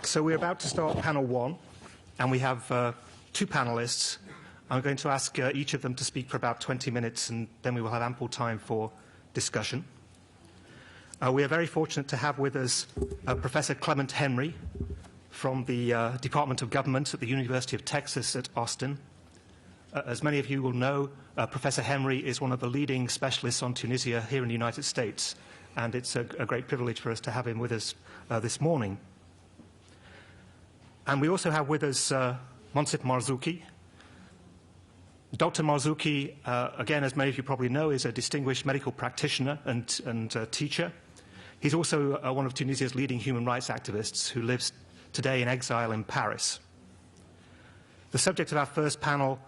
So we're about to start panel one, and we have two panelists. I'm going to ask each of them to speak for about 20 minutes, and then we will have ample time for discussion. We are very fortunate to have with us Professor Clement Henry from the Department of Government at the University of Texas at Austin. As many of you will know, Professor Henry is one of the leading specialists on Tunisia here in the United States, and it's a great privilege for us to have him with us this morning. And we also have with us Moncef Marzouki. Dr. Marzouki, again, as many of you probably know, is a distinguished medical practitioner and teacher. He's also one of Tunisia's leading human rights activists who lives today in exile in Paris. The subject of our first panel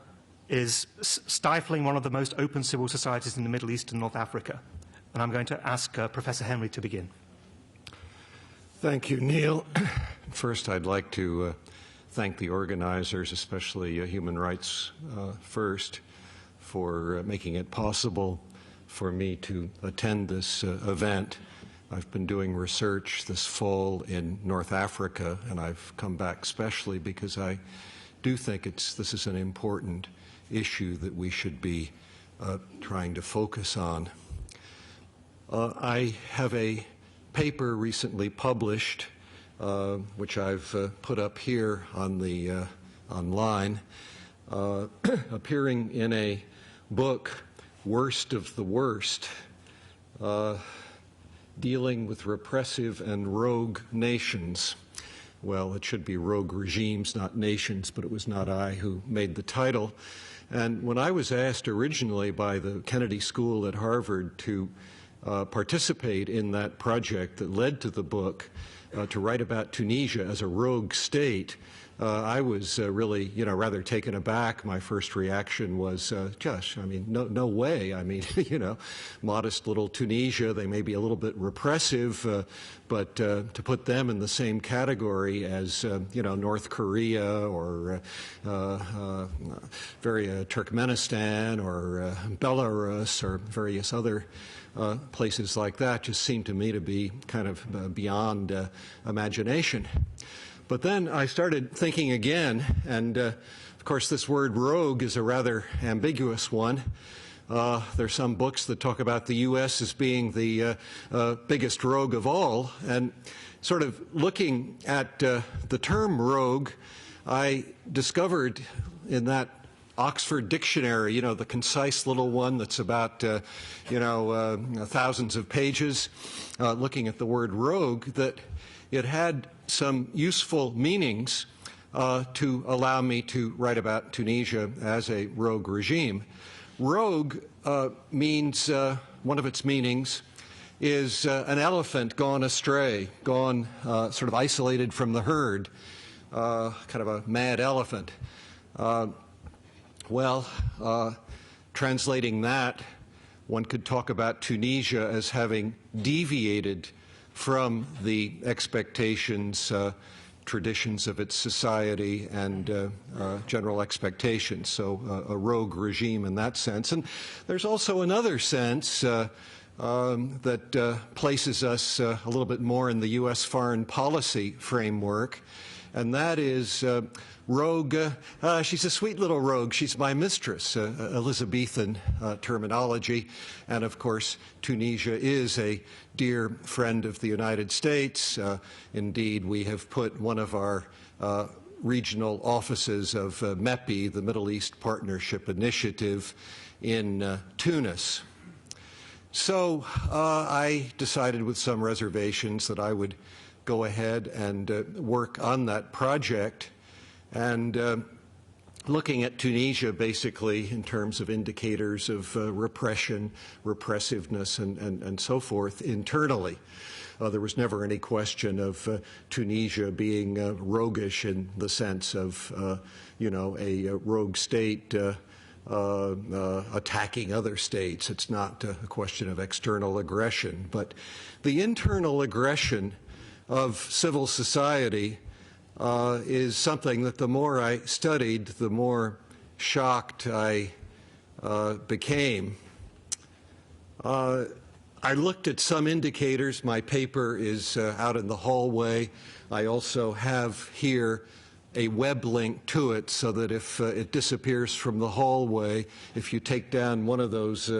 is stifling one of the most open civil societies in the Middle East and North Africa. And I'm going to ask Professor Henry to begin. Thank you, Neil. First, I'd like to thank the organizers, especially Human Rights First, for making it possible for me to attend this event. I've been doing research this fall in North Africa, and I've come back especially because I do think this is an important issue that we should be trying to focus on. I have a paper recently published, which I've put up here on the online, appearing in a book, Worst of the Worst, dealing with repressive and rogue nations. Well, it should be rogue regimes, not nations, but it was not I who made the title. And when I was asked originally by the Kennedy School at Harvard to participate in that project that led to the book, to write about Tunisia as a rogue state, I was really, rather taken aback. My first reaction was, gosh, I mean, no way. I mean, modest little Tunisia, they may be a little bit repressive, but to put them in the same category as, North Korea or Turkmenistan or Belarus or various other places like that just seemed to me to be kind of beyond imagination. But then I started thinking again, and of course this word rogue is a rather ambiguous one. There's some books that talk about the U.S. as being the biggest rogue of all, and sort of looking at the term rogue, I discovered in that Oxford Dictionary, the concise little one that's about, thousands of pages, looking at the word rogue, that it had some useful meanings to allow me to write about Tunisia as a rogue regime. Rogue means, one of its meanings is an elephant gone astray, gone sort of isolated from the herd, kind of a mad elephant. Translating that, one could talk about Tunisia as having deviated from the expectations, traditions of its society, and general expectations. So a rogue regime in that sense. And there's also another sense that places us a little bit more in the U.S. foreign policy framework, and that is rogue. She's a sweet little rogue. She's my mistress, Elizabethan terminology. And of course, Tunisia is a dear friend of the United States. Indeed, we have put one of our regional offices of MEPI, the Middle East Partnership Initiative, in Tunis. So I decided with some reservations that I would go ahead and work on that project. And looking at Tunisia basically in terms of indicators of repression, repressiveness, and so forth internally. There was never any question of Tunisia being roguish in the sense of, a rogue state attacking other states. It's not a question of external aggression, but the internal aggression of civil society is something that the more I studied, the more shocked I became. I looked at some indicators. My paper is out in the hallway. I also have here a web link to it so that if it disappears from the hallway, if you take down one of those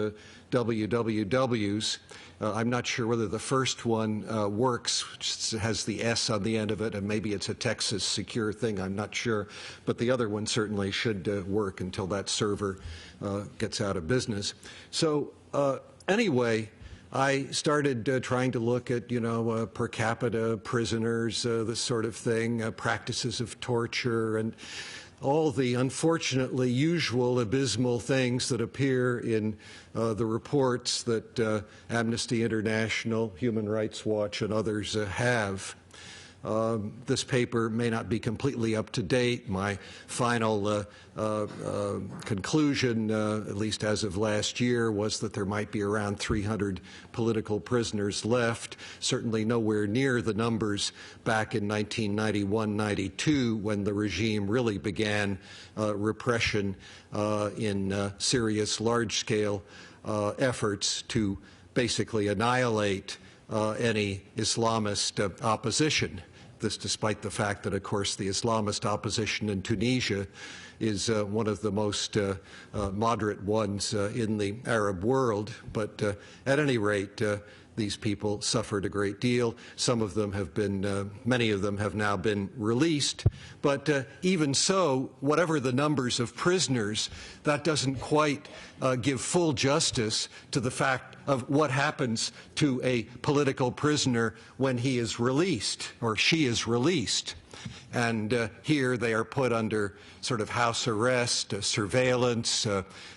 wwws, I'm not sure whether the first one works, which has the S on the end of it, and maybe it's a Texas secure thing, I'm not sure, but the other one certainly should work until that server gets out of business. So anyway, I started trying to look at, per capita prisoners, this sort of thing, practices of torture, and all the unfortunately usual abysmal things that appear in the reports that Amnesty International, Human Rights Watch, and others have. This paper may not be completely up to date. My final conclusion, at least as of last year, was that there might be around 300 political prisoners left, certainly nowhere near the numbers back in 1991-92 when the regime really began repression in serious large-scale efforts to basically annihilate any Islamist opposition. This despite the fact that, of course, the Islamist opposition in Tunisia is one of the most moderate ones in the Arab world. But at any rate, these people suffered a great deal. Some of them have been, many of them have now been released. But even so, whatever the numbers of prisoners, that doesn't quite give full justice to the fact of what happens to a political prisoner when he is released or she is released. And here they are put under sort of house arrest, surveillance.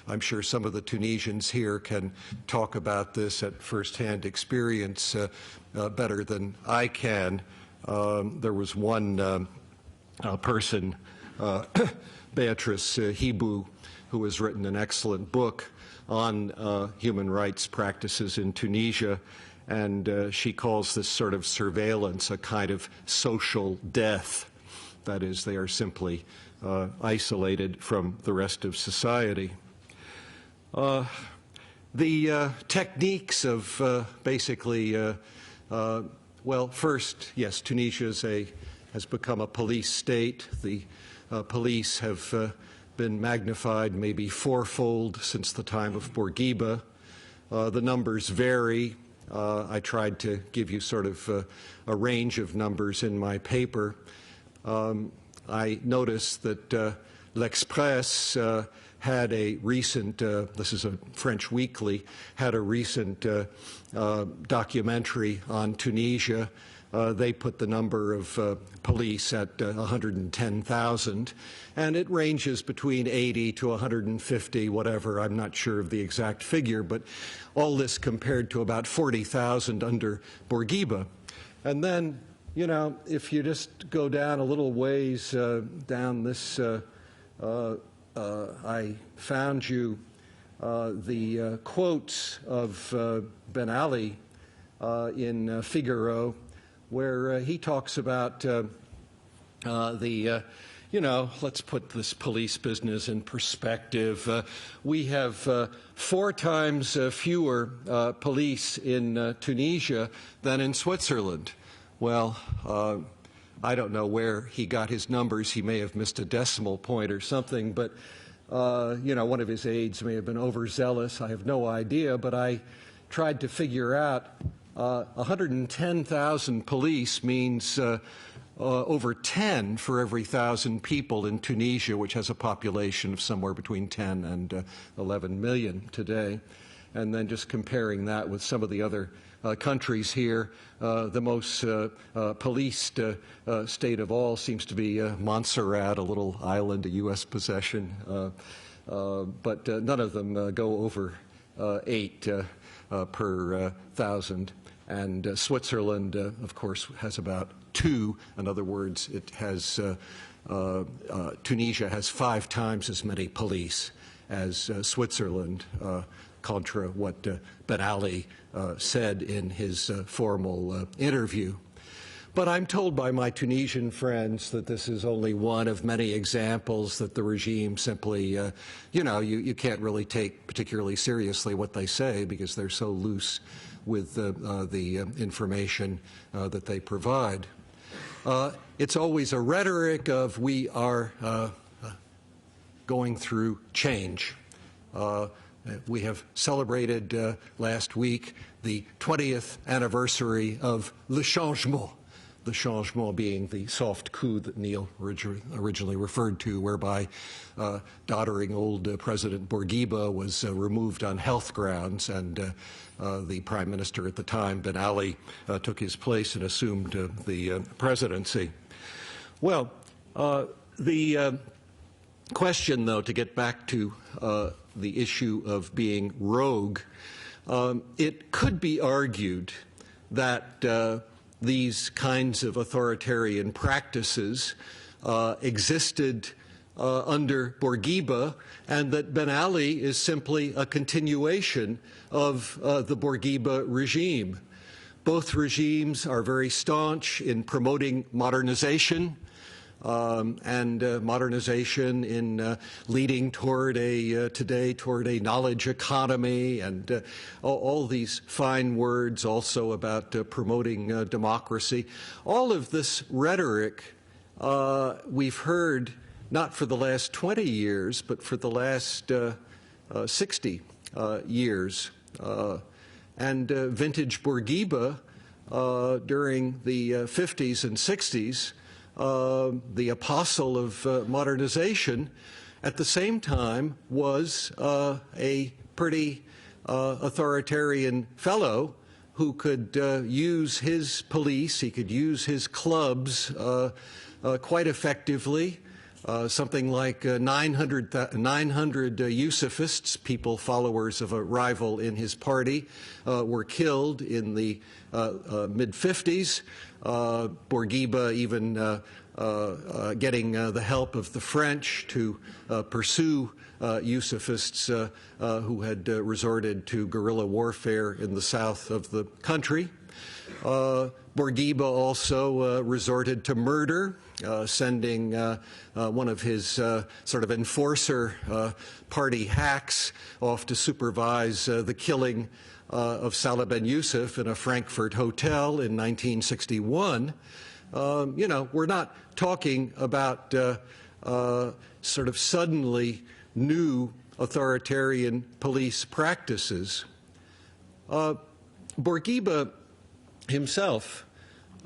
I'm sure some of the Tunisians here can talk about this at first-hand experience better than I can. There was one person, Beatrice Hibu, who has written an excellent book on human rights practices in Tunisia, and she calls this sort of surveillance a kind of social death. That is, they are simply isolated from the rest of society. The techniques of basically, well, first, yes, Tunisia has become a police state. The police have been magnified maybe fourfold since the time of Bourguiba. The numbers vary. I tried to give you sort of a range of numbers in my paper. I noticed that L'Express had a recent, this is a French weekly, had a recent documentary on Tunisia. They put the number of police at 110,000, and it ranges between 80 to 150, whatever. I'm not sure of the exact figure, but all this compared to about 40,000 under Bourguiba. And then, you know, if you just go down a little ways down this, I found you the quotes of Ben Ali in Figaro, where he talks about you know, let's put this police business in perspective. We have 4 times fewer police in Tunisia than in Switzerland. Well, I don't know where he got his numbers. He may have missed a decimal point or something, but, you know, one of his aides may have been overzealous. I have no idea, but I tried to figure out 110,000 police means over 10 for every 1,000 people in Tunisia, which has a population of somewhere between 10 and 11 million today. And then just comparing that with some of the other countries here, the most policed state of all seems to be Montserrat, a little island, a U.S. possession, but none of them go over 8 per 1,000. And Switzerland, of course, has about 2. In other words, it has Tunisia has 5 times as many police as Switzerland, contra what Ben Ali said in his formal interview. But I'm told by my Tunisian friends that this is only one of many examples that the regime simply, you know, you can't really take particularly seriously what they say because they're so loose with the information that they provide. It's always a rhetoric of we are going through change. We have celebrated last week the 20th anniversary of le changement being the soft coup that Neil originally referred to, whereby doddering old President Bourguiba was removed on health grounds, and the Prime Minister at the time, Ben Ali, took his place and assumed the presidency. Well, the question, though, to get back to the issue of being rogue, it could be argued that these kinds of authoritarian practices existed under Bourguiba, and that Ben Ali is simply a continuation of the Bourguiba regime. Both regimes are very staunch in promoting modernization, and modernization in leading toward today toward a knowledge economy, and all these fine words also about promoting democracy. All of this rhetoric we've heard not for the last 20 years, but for the last 60 years. And vintage Bourguiba during the 50s and 60s, the apostle of modernization, at the same time was a pretty authoritarian fellow who could use his police, he could use his clubs quite effectively. Something like 900 Yusufists, people followers of a rival in his party, were killed in the mid-50s. Bourguiba even getting the help of the French to pursue Yusufists who had resorted to guerrilla warfare in the south of the country. Bourguiba also resorted to murder, sending one of his sort of enforcer party hacks off to supervise the killing of Salah Ben Yusuf in a Frankfurt hotel in 1961. You know, we're not talking about sort of suddenly new authoritarian police practices. Bourguiba himself,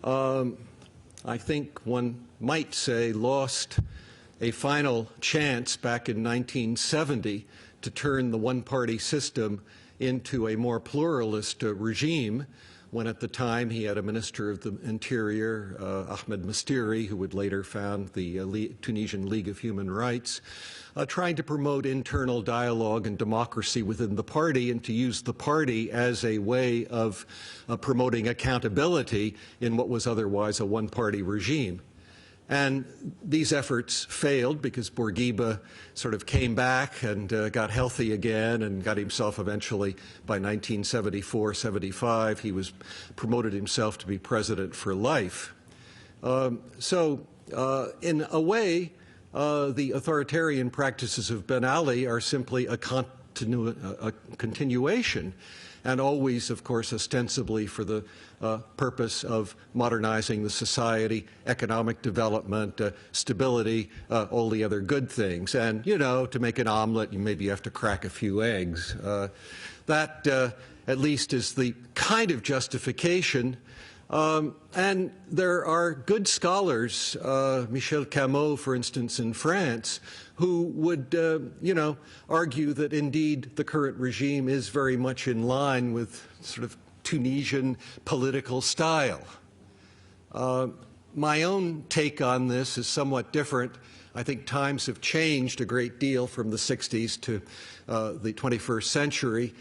I think one might say, lost a final chance back in 1970 to turn the one-party system into a more pluralist regime, when at the time he had a Minister of the Interior, Ahmed Mastiri, who would later found the Tunisian League of Human Rights, trying to promote internal dialogue and democracy within the party, and to use the party as a way of promoting accountability in what was otherwise a one-party regime. And these efforts failed because Bourguiba sort of came back and got healthy again and got himself eventually, by 1974-75, he was promoted himself to be president for life. So in a way, the authoritarian practices of Ben Ali are simply a continuation, and always, of course, ostensibly for the purpose of modernizing the society, economic development, stability, all the other good things. And, you know, to make an omelet, you maybe have to crack a few eggs. That, at least, is the kind of justification. And there are good scholars, Michel Camus, for instance, in France, who would, you know, argue that indeed the current regime is very much in line with sort of Tunisian political style. My own take on this is somewhat different. I think times have changed a great deal from the 60s to the 21st century.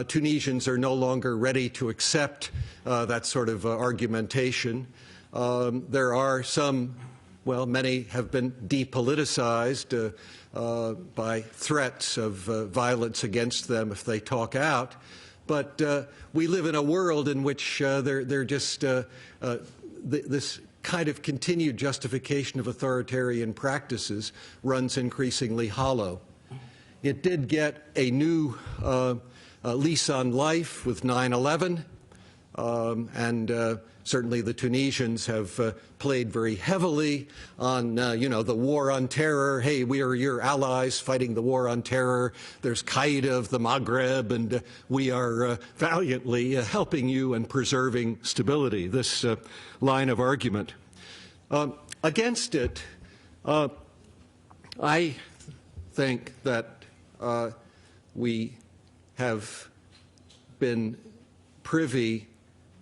Tunisians are no longer ready to accept that sort of argumentation. There are some, well, many have been depoliticized by threats of violence against them if they talk out. But we live in a world in which they're just this kind of continued justification of authoritarian practices runs increasingly hollow. It did get a new lease on life with 9/11, Certainly the Tunisians have played very heavily on, the war on terror. Hey, we are your allies fighting the war on terror. There's Qaeda of the Maghreb, and we are valiantly helping you and preserving stability, this line of argument. Against it, I think that we have been privy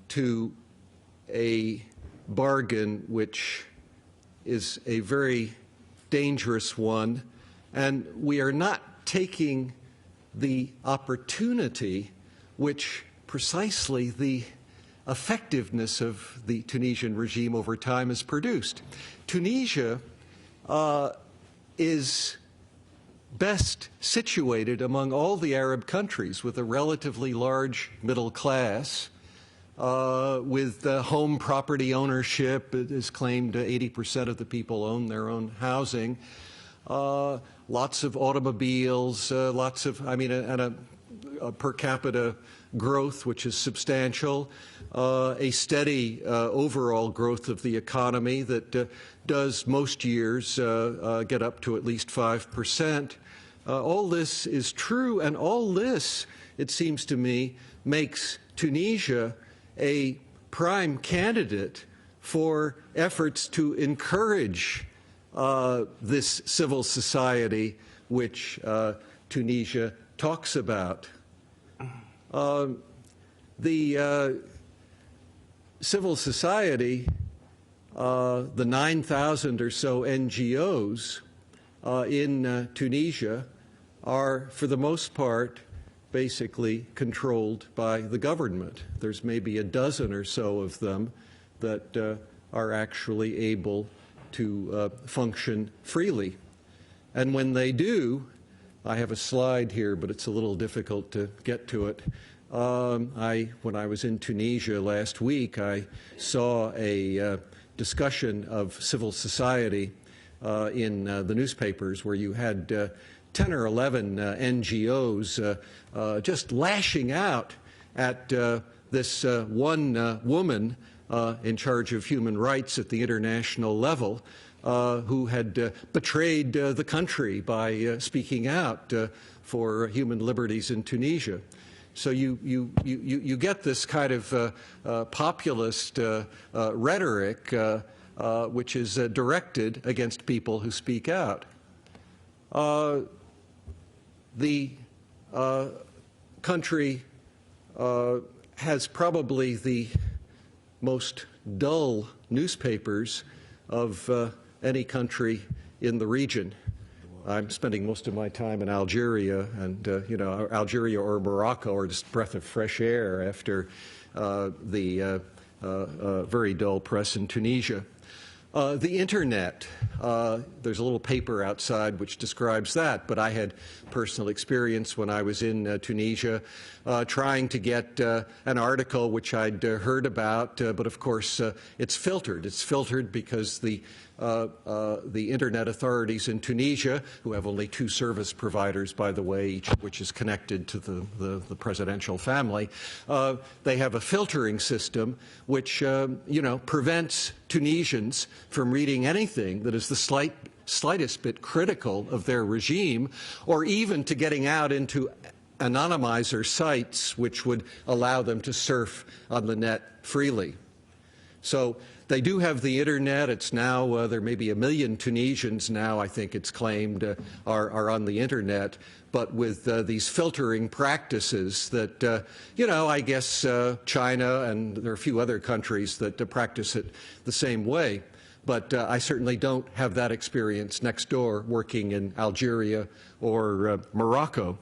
to a bargain which is a very dangerous one, and we are not taking the opportunity which precisely the effectiveness of the Tunisian regime over time has produced. Tunisia is best situated among all the Arab countries with a relatively large middle class, with home property ownership. It is claimed 80% of the people own their own housing, lots of automobiles, and a per capita growth which is substantial, a steady overall growth of the economy that does most years get up to at least 5%. All this is true, and all this, it seems to me, makes Tunisia a prime candidate for efforts to encourage this civil society which Tunisia talks about. The civil society, the 9,000 or so NGOs in Tunisia are, for the most part, basically controlled by the government. There's maybe a dozen or so of them that are actually able to function freely. And when they do, I have a slide here, but it's a little difficult to get to it. When I was in Tunisia last week, I saw a discussion of civil society in the newspapers where you had 10 or 11 NGOs just lashing out at this one woman in charge of human rights at the international level who had betrayed the country by speaking out for human liberties in Tunisia. So you get this kind of populist rhetoric which is directed against people who speak out. The country has probably the most dull newspapers of any country in the region. I'm spending most of my time in Algeria, and Algeria or Morocco are just a breath of fresh air after the very dull press in Tunisia. The internet, there's a little paper outside which describes that, but I had personal experience when I was in Tunisia trying to get an article which I'd heard about, but of course it's filtered. It's filtered because the internet authorities in Tunisia, who have only 2 service providers, by the way, each of which is connected to the presidential family, they have a filtering system which, prevents Tunisians from reading anything that is the slightest bit critical of their regime, or even to getting out into anonymizer sites which would allow them to surf on the net freely. So they do have the internet. It's now, there may be 1 million Tunisians now, I think it's claimed, are on the internet. But with these filtering practices that, I guess China and there are a few other countries that practice it the same way. But I certainly don't have that experience next door working in Algeria or Morocco.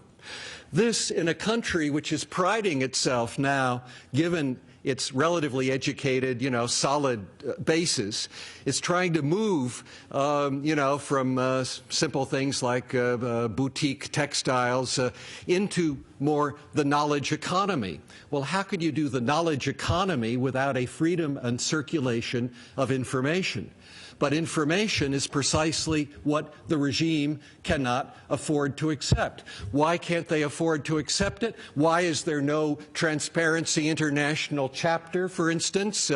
This in a country which is priding itself now, given its relatively educated, solid basis, is trying to move, from simple things like boutique textiles into more the knowledge economy. Well, how could you do the knowledge economy without a freedom and circulation of information? But information is precisely what the regime cannot afford to accept. Why can't they afford to accept it? Why is there no transparency international chapter, for instance,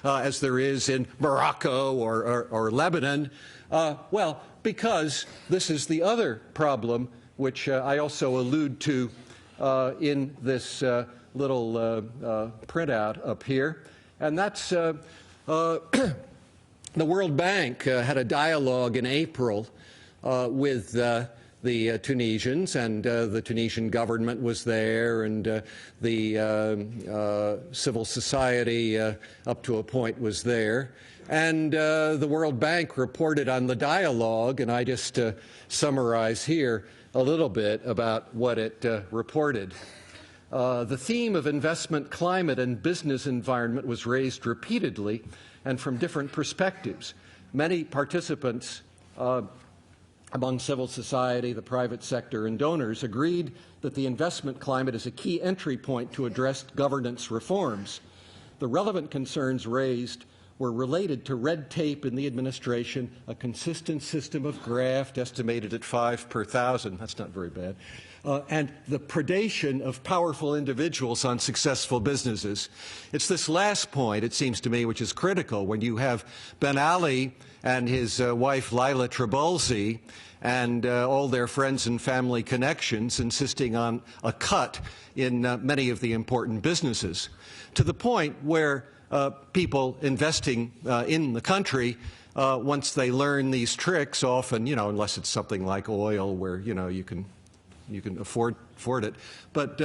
as there is in Morocco or Lebanon? Well, because this is the other problem, which I also allude to in this little printout up here, and that's the World Bank had a dialogue in April with the Tunisians, and the Tunisian government was there, and the civil society up to a point was there. And the World Bank reported on the dialogue, and I just summarize here a little bit about what it reported. The theme of investment climate and business environment was raised repeatedly and from different perspectives. Many participants among civil society, the private sector, and donors agreed that the investment climate is a key entry point to address governance reforms. The relevant concerns raised were related to red tape in the administration, a consistent system of graft estimated at 5 per 1,000. That's not very bad. And the predation of powerful individuals on successful businesses. It's this last point, it seems to me, which is critical when you have Ben Ali and his wife Laila Trabulsi and all their friends and family connections insisting on a cut in many of the important businesses, to the point where people investing in the country, once they learn these tricks, often, unless it's something like oil where, you can afford it, but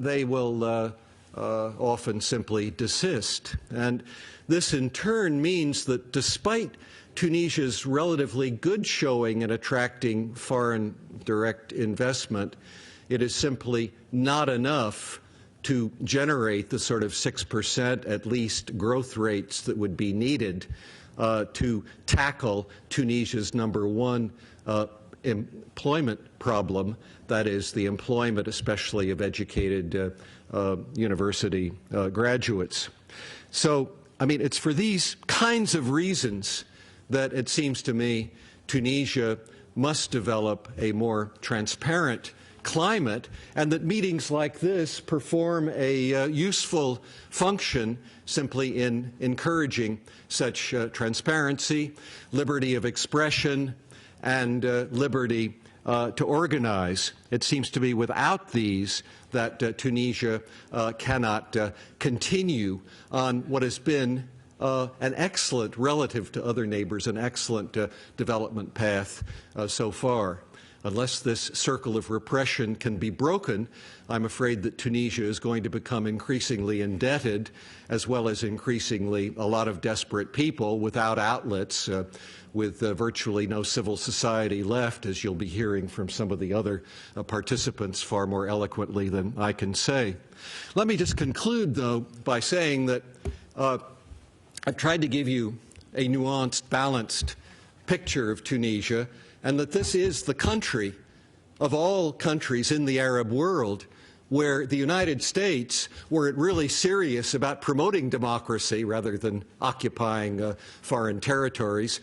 they will often simply desist. And this in turn means that despite Tunisia's relatively good showing in attracting foreign direct investment, it is simply not enough to generate the sort of 6% at least growth rates that would be needed to tackle Tunisia's #1 employment problem, that is, the employment especially of educated university graduates. So, I mean, it's for these kinds of reasons that it seems to me Tunisia must develop a more transparent climate, and that meetings like this perform a useful function simply in encouraging such transparency, liberty of expression, and liberty to organize. It seems to me without these that Tunisia cannot continue on what has been an excellent, relative to other neighbors, an excellent development path so far. Unless this circle of repression can be broken, I'm afraid that Tunisia is going to become increasingly indebted, as well as increasingly a lot of desperate people without outlets, with virtually no civil society left, as you'll be hearing from some of the other participants far more eloquently than I can say. Let me just conclude, though, by saying that I've tried to give you a nuanced, balanced picture of Tunisia, and that this is the country of all countries in the Arab world where the United States, were it really serious about promoting democracy rather than occupying foreign territories,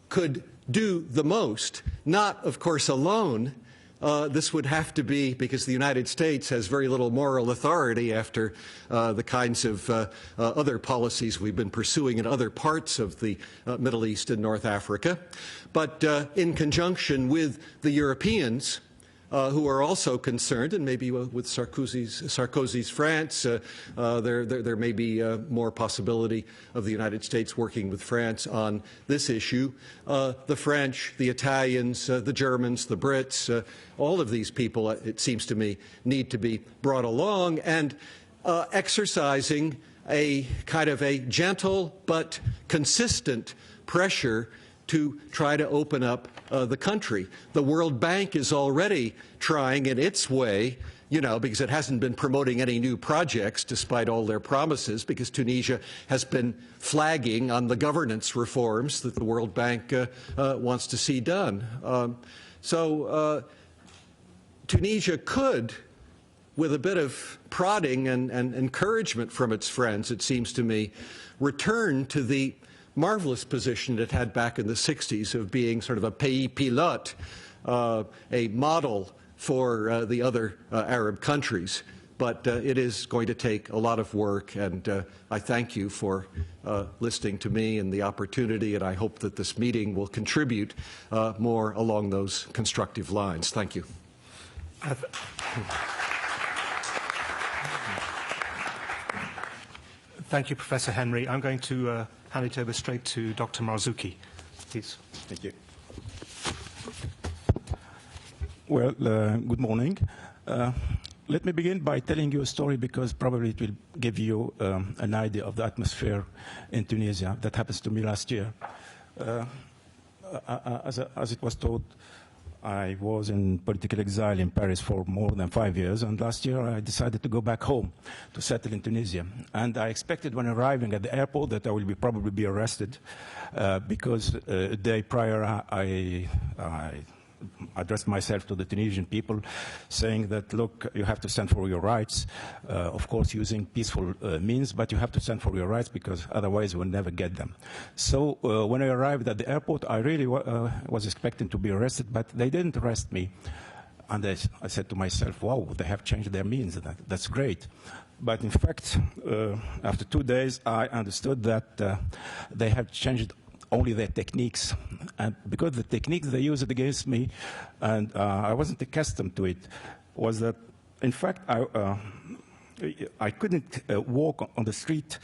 could do the most. Not, of course, alone. This would have to be because the United States has very little moral authority after the kinds of other policies we've been pursuing in other parts of the Middle East and North Africa, but in conjunction with the Europeans, who are also concerned, and maybe with Sarkozy's France, there may be more possibility of the United States working with France on this issue. The French, the Italians, the Germans, the Brits, all of these people, it seems to me, need to be brought along and exercising a kind of a gentle but consistent pressure to try to open up the country. The World Bank is already trying in its way, because it hasn't been promoting any new projects despite all their promises, because Tunisia has been flagging on the governance reforms that the World Bank wants to see done. So Tunisia could, with a bit of prodding and encouragement from its friends, it seems to me, return to the marvelous position it had back in the 60s of being sort of a pays pilote, a model for the other Arab countries. but it is going to take a lot of work, and I thank you for listening to me and the opportunity, and I hope that this meeting will contribute more along those constructive lines. Thank you. Thank you, Professor Henry. I'm going to hand it over straight to Dr. Marzouki. Please. Thank you. Well, good morning. Let me begin by telling you a story because probably it will give you an idea of the atmosphere in Tunisia. That happens to me last year. As it was told, I was in political exile in Paris for more than 5 years, and last year I decided to go back home to settle in Tunisia. And I expected when arriving at the airport that I will probably be arrested because a day prior I addressed myself to the Tunisian people saying that, look, you have to stand for your rights, of course using peaceful means, but you have to stand for your rights because otherwise we'll never get them. So when I arrived at the airport, I really was expecting to be arrested, but they didn't arrest me. And I said to myself, wow, they have changed their means. That's great. But in fact, after 2 days, I understood that they have changed only their techniques, and because the techniques they used against me, and I wasn't accustomed to it, was that, in fact, I couldn't walk on the street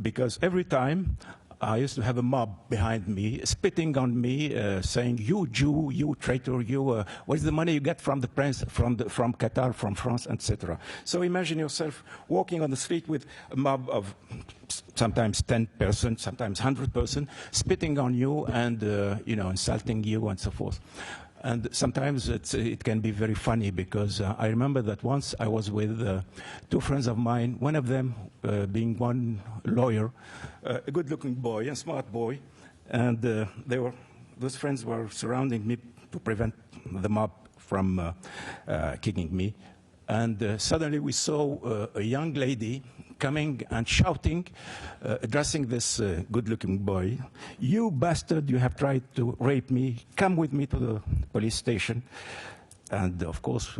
because every time I used to have a mob behind me, spitting on me, saying, "You Jew, you traitor, you! Where's the money you get from the prince, from Qatar, from France, etc." So imagine yourself walking on the street with a mob of sometimes 10 persons, sometimes 100 persons, spitting on you and insulting you and so forth. And sometimes it can be very funny because I remember that once I was with 2 friends of mine, one of them being one lawyer, a good-looking boy, a smart boy, and those friends were surrounding me to prevent the mob from kicking me. And suddenly we saw a young lady coming and shouting, addressing this good-looking boy, "You bastard, you have tried to rape me. Come with me to the police station." And of course,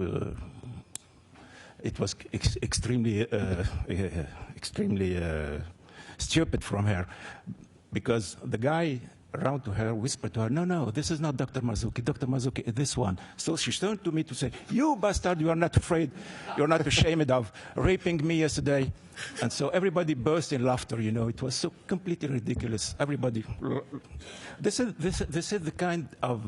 it was extremely stupid from her, because the guy around to her whispered to her, "No, no, this is not Dr. Marzouki. Dr. Marzouki is this one." So she turned to me to say, "You bastard, you are not afraid, you're not ashamed of raping me yesterday." And so everybody burst in laughter, it was so completely ridiculous. Everybody, this is the kind of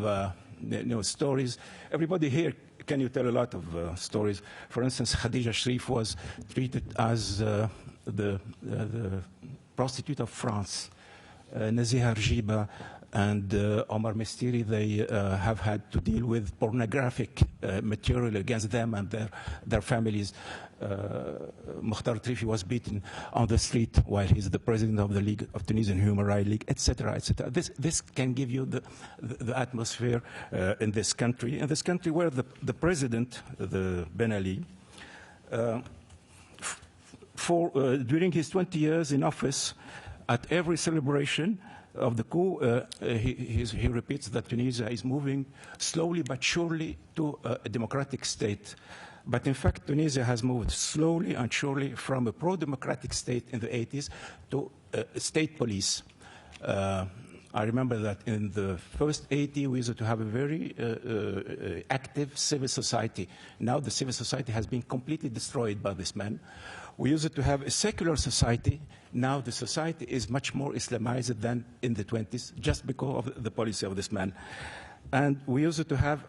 stories. Everybody here, can you tell a lot of stories? For instance, Khadija Sharif was treated as the prostitute of France. Naziha Arjiba and Omar Mestiri, they have had to deal with pornographic material against them and their families. Mukhtar Trifi was beaten on the street while he's the president of the League of Tunisian Human Rights League, etc., etc. This can give you the atmosphere in this country where the president, the Ben Ali, during his 20 years in office, at every celebration of the coup, he repeats that Tunisia is moving slowly but surely to a democratic state. But in fact, Tunisia has moved slowly and surely from a pro-democratic state in the 80s to a state police. I remember that in the first 80, we used to have a very active civil society. Now the civil society has been completely destroyed by this man. We used to have a secular society. Now the society is much more Islamized than in the 20s, just because of the policy of this man. And we used to have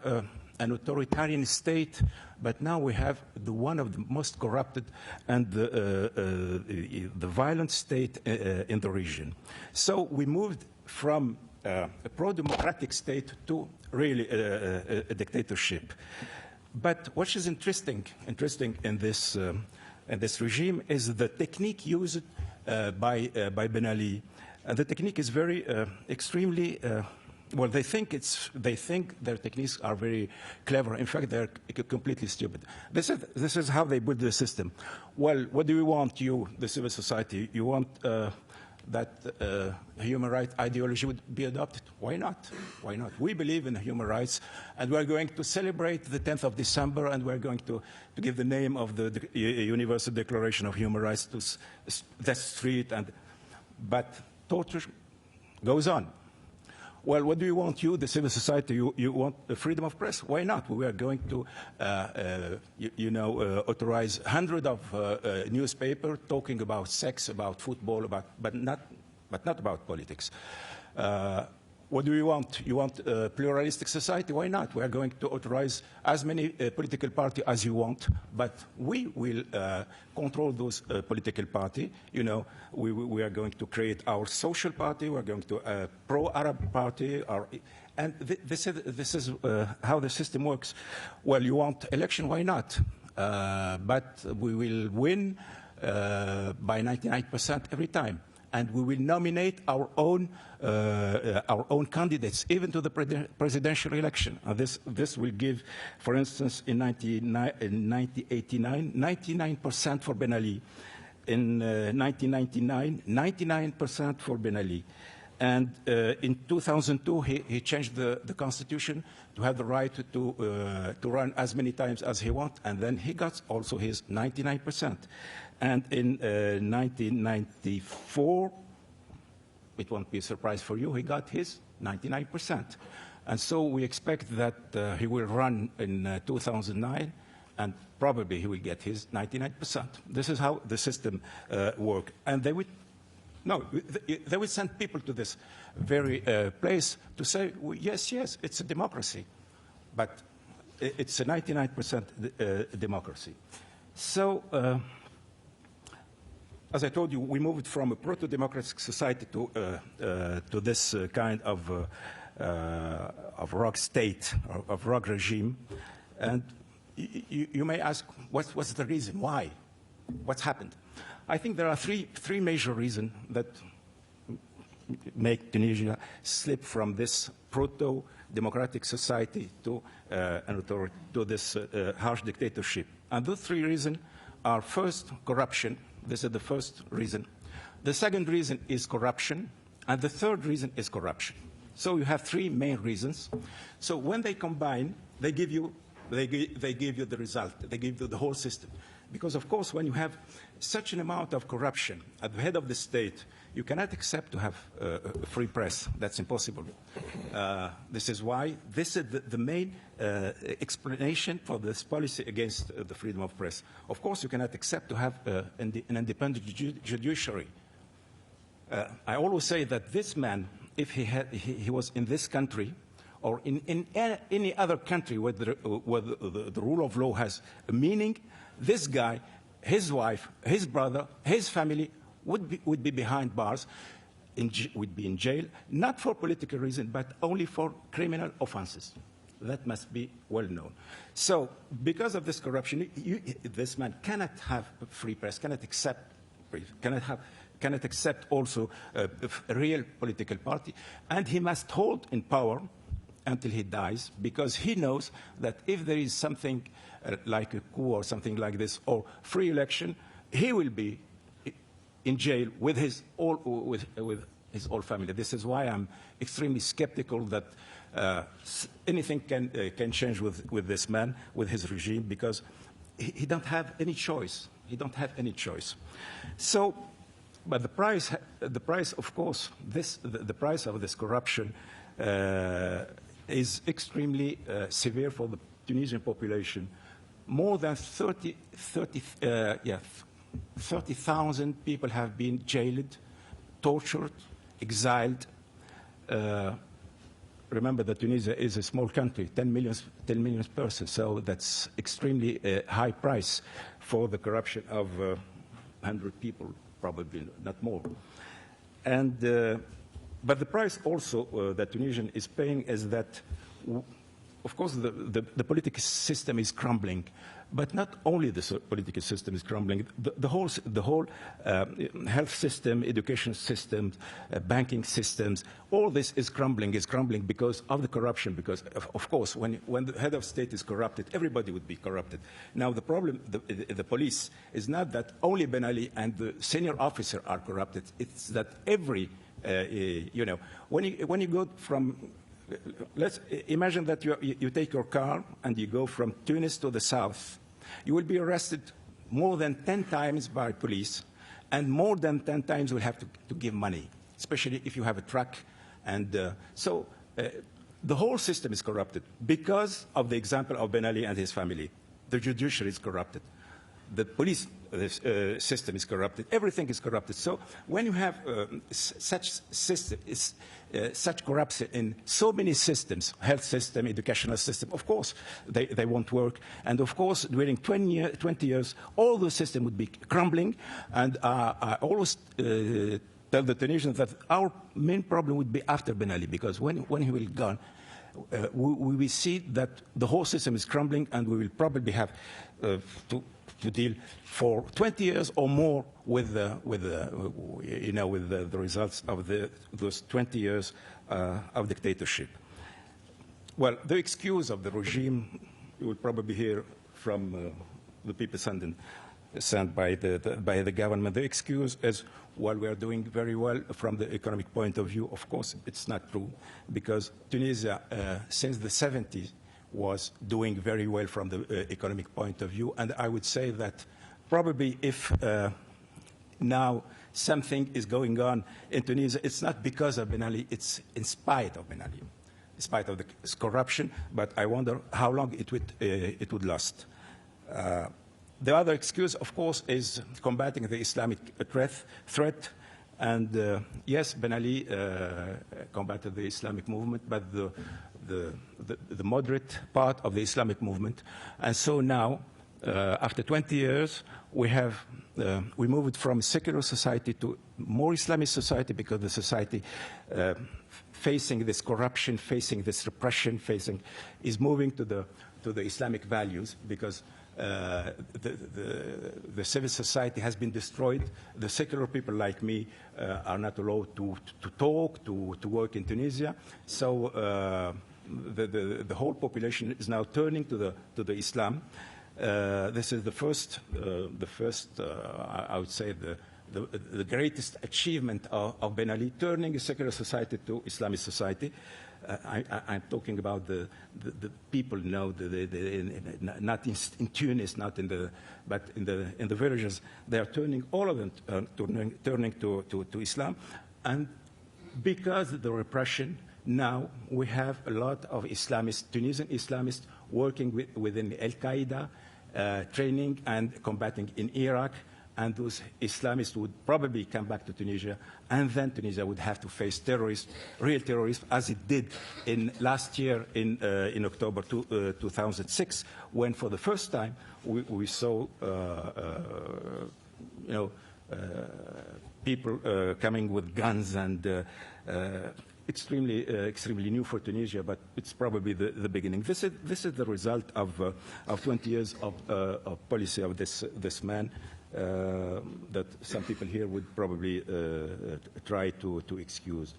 an authoritarian state, but now we have one of the most corrupted and the violent state in the region. So we moved from a pro-democratic state to really a dictatorship. But what is interesting in this regime is the technique used by Ben Ali. The technique is very extremely. Well, they think their techniques are very clever. In fact, they're completely stupid. This is how they build the system. Well, what do you want, you, the civil society? You want that human rights ideology would be adopted. Why not? Why not? We believe in human rights, and we're going to celebrate the 10th of December, and we're going to give the name of the Universal Declaration of Human Rights to that street, but torture goes on. Well, what do you want, you, the civil society? You want the freedom of press? Why not? We are going to, authorize hundreds of newspapers talking about sex, about football, but not about politics. What do you want? You want a pluralistic society? Why not? We are going to authorize as many political parties as you want, but we will control those political parties. You know, we are going to create our social party. We are going to pro-Arab party. And this is how the system works. Well, you want election? Why not? But we will win by 99% every time. And we will nominate our own candidates, even to the presidential election. This will give, for instance, in 1989, 99% for Ben Ali. In 1999, 99% for Ben Ali. And in 2002, he changed the constitution to have the right to run as many times as he wants, and then he got also his 99%. And in 1994, it won't be a surprise for you, he got his 99%. And so we expect that he will run in 2009, and probably he will get his 99%. This is how the system works. And they would send people to this very place to say, well, yes, it's a democracy, but it's a 99% democracy. So, as I told you, we moved from a proto-democratic society to this kind of rogue state, of rogue regime. And you may ask, what's the reason? Why? What's happened? I think there are three major reasons that make Tunisia slip from this proto-democratic society to this harsh dictatorship. And those three reasons are, first, corruption. This is the first reason. The second reason is corruption, and the third reason is corruption. So you have three main reasons. So when they combine, they give you the result. They give you the whole system. Because, of course, when you have such an amount of corruption at the head of the state, you cannot accept to have a free press. That's impossible. This is why this is the main explanation for this policy against the freedom of press. Of course, you cannot accept to have an independent judiciary. I always say that this man, if he was in this country, or in any other country where the rule of law has a meaning, this guy, his wife, his brother, his family would be behind bars, would be in jail, not for political reasons, but only for criminal offenses. That must be well known. So, because of this corruption, this man cannot have a free press, cannot accept also a real political party, and he must hold in power until he dies, because he knows that if there is something like a coup or something like this, or free election, he will be in jail with his whole family. This is why I'm extremely skeptical that anything can change with this man, with his regime, because he don't have any choice. He don't have any choice. So, but the price, of course, the price of this corruption is extremely severe for the Tunisian population. More than 30,000 people have been jailed, tortured, exiled. Remember that Tunisia is a small country, 10 million persons, so that's extremely high price for the corruption of 100 people, probably not more. And but the price also that Tunisian is paying is that of course, the political system is crumbling. But not only the political system is crumbling, the whole health system, education system, banking systems, all this is crumbling because of the corruption, because, of course, when the head of state is corrupted, everybody would be corrupted. Now, the problem, the police, is not that only Ben Ali and the senior officer are corrupted. It's that every, you know, when you go from, let's imagine that you take your car and you go from Tunis to the south. You will be arrested more than 10 times by police, and more than 10 times will have to give money, especially if you have a truck. And so the whole system is corrupted because of the example of Ben Ali and his family. The judiciary is corrupted. The police system is corrupted. Everything is corrupted. So when you have such system, such corruption in so many systems, health system, educational system, of course, they won't work. And of course, during 20 years, all the system would be crumbling. And I always tell the Tunisians that our main problem would be after Ben Ali, because when he will gone, we will see that the whole system is crumbling, and we will probably have to deal for 20 years or more with the results of those 20 years of dictatorship. Well, the excuse of the regime, you will probably hear from the people sent by the government. The excuse is, well, we are doing very well from the economic point of view. Of course, it's not true, because Tunisia, since the 70s, was doing very well from the economic point of view. And I would say that probably if now something is going on in Tunisia, it's not because of Ben Ali, it's in spite of Ben Ali, in spite of the corruption, but I wonder how long it would last. The other excuse, of course, is combating the Islamic threat. And yes, Ben Ali combated the Islamic movement, but the moderate part of the Islamic movement. And so now, after 20 years, we moved from secular society to more Islamist society, because the society facing this corruption, facing this repression, is moving to the Islamic values, because the civil society has been destroyed. The secular people like me are not allowed to talk, to work in Tunisia. So the whole population is now turning to the Islam. This is the first I would say, the greatest achievement of Ben Ali, turning a secular society to Islamic society. I'm talking about the people now, not in Tunis, but in the villages. They are turning, all of them, turning to Islam. And because of the repression, now we have a lot of Islamists, Tunisian Islamists, working within Al-Qaeda, training and combating in Iraq. And those Islamists would probably come back to Tunisia, and then Tunisia would have to face terrorists, real terrorists, as it did last year in October 2006, when for the first time we saw people coming with guns, and extremely new for Tunisia, but it's probably the beginning. This is the result of 20 years of policy of this man. That some people here would probably try to excuse.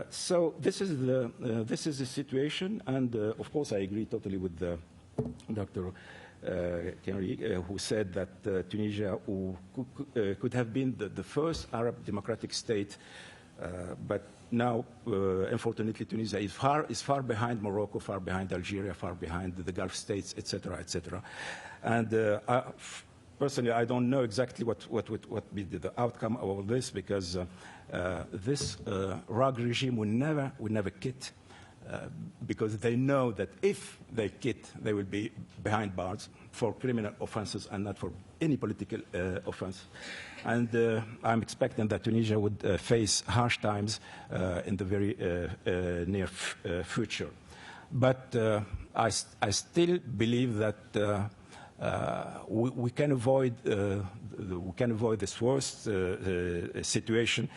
So this is the situation, and of course I agree totally with Dr. Kenry, who said that Tunisia could have been the first Arab democratic state, but now, unfortunately, Tunisia is far behind Morocco, far behind Algeria, far behind the Gulf states, etc., etc. And personally, I don't know exactly what would be the outcome of all this, because this rogue regime will never quit, because they know that if they quit, they will be behind bars for criminal offenses and not for any political offense. And I'm expecting that Tunisia would face harsh times in the very near future. But I still believe that we can avoid this worst situation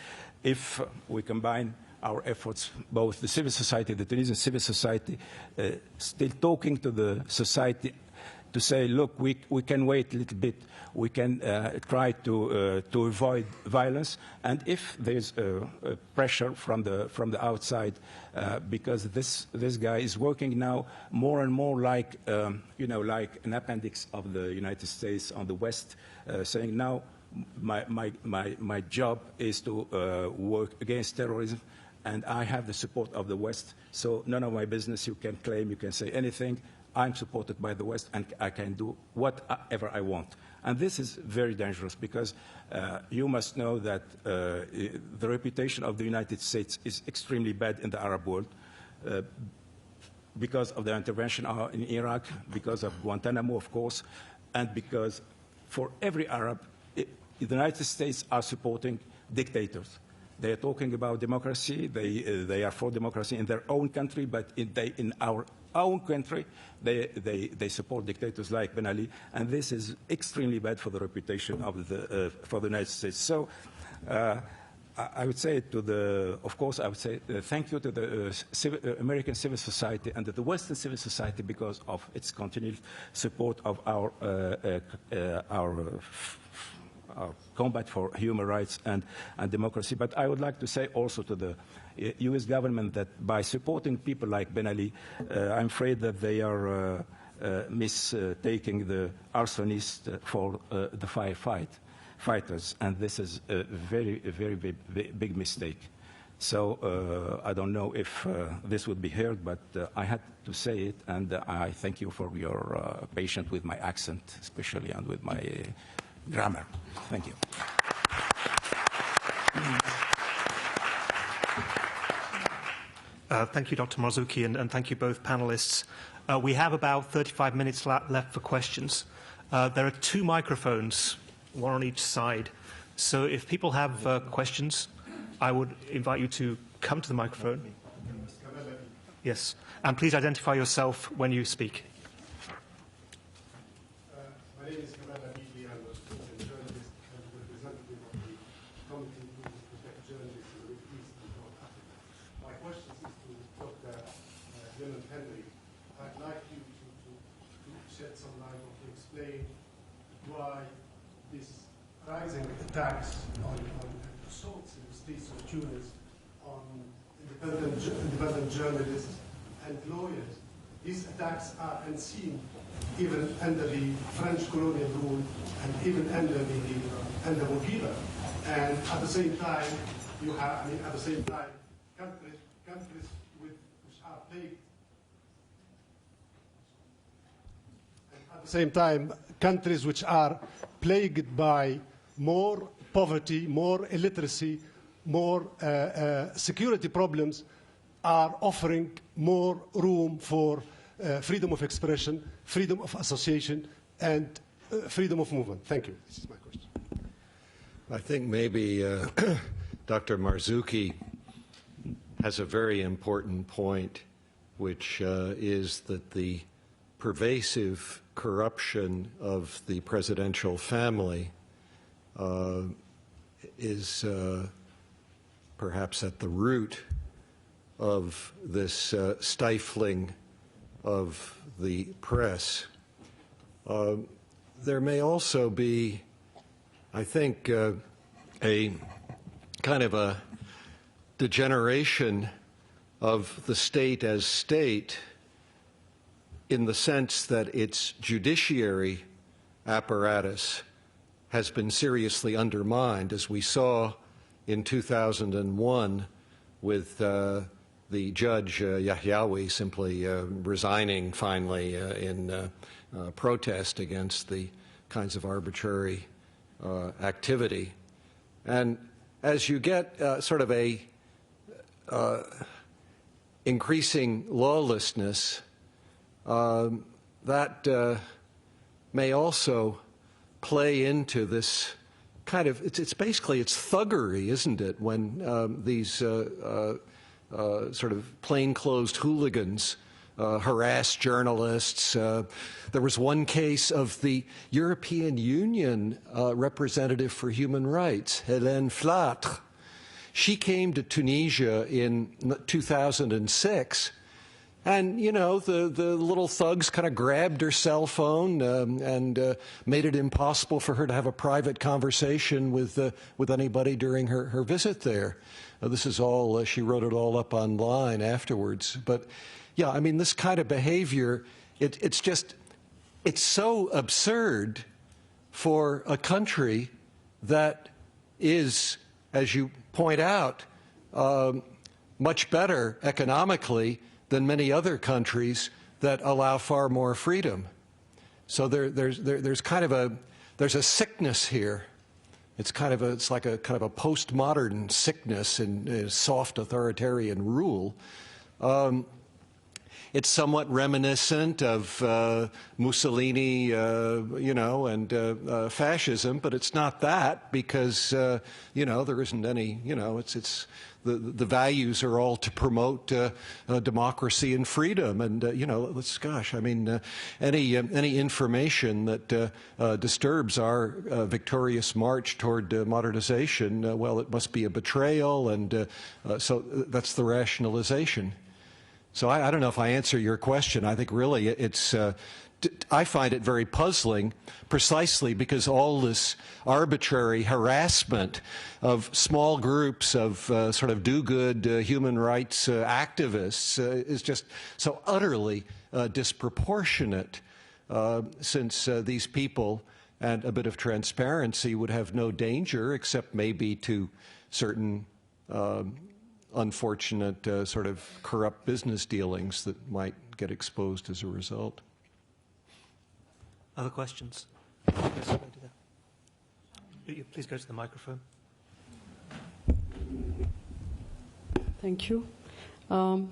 if we combine our efforts, both the civil society, the Tunisian civil society, still talking to the society to say, look, we can wait a little bit, we can try to avoid violence, and if there's pressure from the outside, because this guy is working now more and more like like an appendix of the United States on the West, saying now my job is to work against terrorism, and I have the support of the West, so none of my business. You can claim, you can say anything. I'm supported by the West, and I can do whatever I want. And this is very dangerous, because you must know that the reputation of the United States is extremely bad in the Arab world because of the intervention in Iraq, because of Guantanamo, of course, and because for every Arab, the United States are supporting dictators. They are talking about democracy. They are for democracy in their own country, but in our own country, they support dictators like Ben Ali, and this is extremely bad for the reputation of for the United States. So I would say of course, I would say thank you to the American civil society and to the Western civil society because of its continued support of our combat for human rights and democracy. But I would like to say also to the U.S. government that by supporting people like Ben Ali, I'm afraid that they are mistaking the arsonists for the firefighters, and this is a very big mistake. So I don't know if this would be heard, but I had to say it, and I thank you for your patience with my accent, especially, and with my grammar. Thank you. Thank you, Dr. Marzouki, and thank you both panelists. We have about 35 minutes left for questions. There are 2 microphones, one on each side. So if people have questions, I would invite you to come to the microphone. Yes, and please identify yourself when you speak. My name is Clement. I'm a student journalist and representative of the Committee to Protect Journalists in the East and North Africa. My question is to Dr. Henry. I'd like you to shed some light or to explain why this rising attacks on assaults in the streets of Tunis on independent journalists and lawyers. These attacks are unseen even under the French colonial rule and even under under Bourguiba. And at the same time, you have, countries which are plagued. And at the same time, countries which are plagued by more poverty, more illiteracy, more security problems, are offering more room for freedom of expression, freedom of association, and freedom of movement. Thank you. This is my question. I think maybe Dr. Marzouki has a very important point, which is that the pervasive corruption of the presidential family is perhaps at the root of this stifling of the press. There may also be, I think, a kind of a degeneration of the state as state in the sense that its judiciary apparatus has been seriously undermined, as we saw in 2001 with the judge Yahyaoui simply resigning finally in protest against the kinds of arbitrary activity. And as you get sort of a increasing lawlessness, that may also play into this kind of, it's basically, it's thuggery, isn't it, when these sort of plainclothes hooligans harass journalists. There was one case of the European Union representative for human rights, Hélène Flatre. She came to Tunisia in 2006, and, you know, the little thugs kind of grabbed her cell phone and made it impossible for her to have a private conversation with anybody during her visit there. This is all, she wrote it all up online afterwards. But, yeah, I mean, this kind of behavior, it's so absurd for a country that is, as you point out, much better economically than many other countries that allow far more freedom. So there's a sickness here. It's like a kind of a postmodern sickness in soft authoritarian rule. It's somewhat reminiscent of Mussolini, you know, and fascism, but it's not that because, you know, there isn't any, you know, the values are all to promote democracy and freedom. And, you know, gosh, I mean, any information that disturbs our victorious march toward modernization, well, it must be a betrayal. And so that's the rationalization. So I don't know if I answer your question. I think really I find it very puzzling precisely because all this arbitrary harassment of small groups of sort of do-good human rights activists is just so utterly disproportionate since these people and a bit of transparency would have no danger except maybe to certain unfortunate sort of corrupt business dealings that might get exposed as a result. Other questions? Yes, please go to the microphone. Thank you. I'm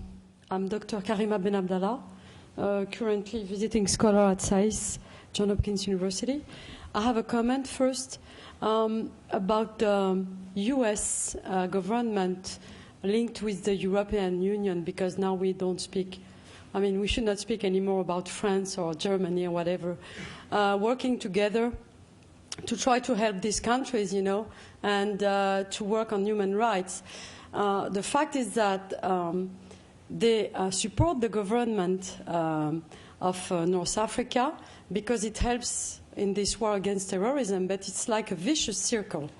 Dr. Karima Ben Abdallah, currently visiting scholar at SAIS, Johns Hopkins University. I have a comment first about the U.S. government linked with the European Union, because now we don't speak, I mean, we should not speak anymore about France or Germany or whatever, working together to try to help these countries, you know, and to work on human rights. The fact is that they support the government of North Africa because it helps in this war against terrorism, but it's like a vicious circle,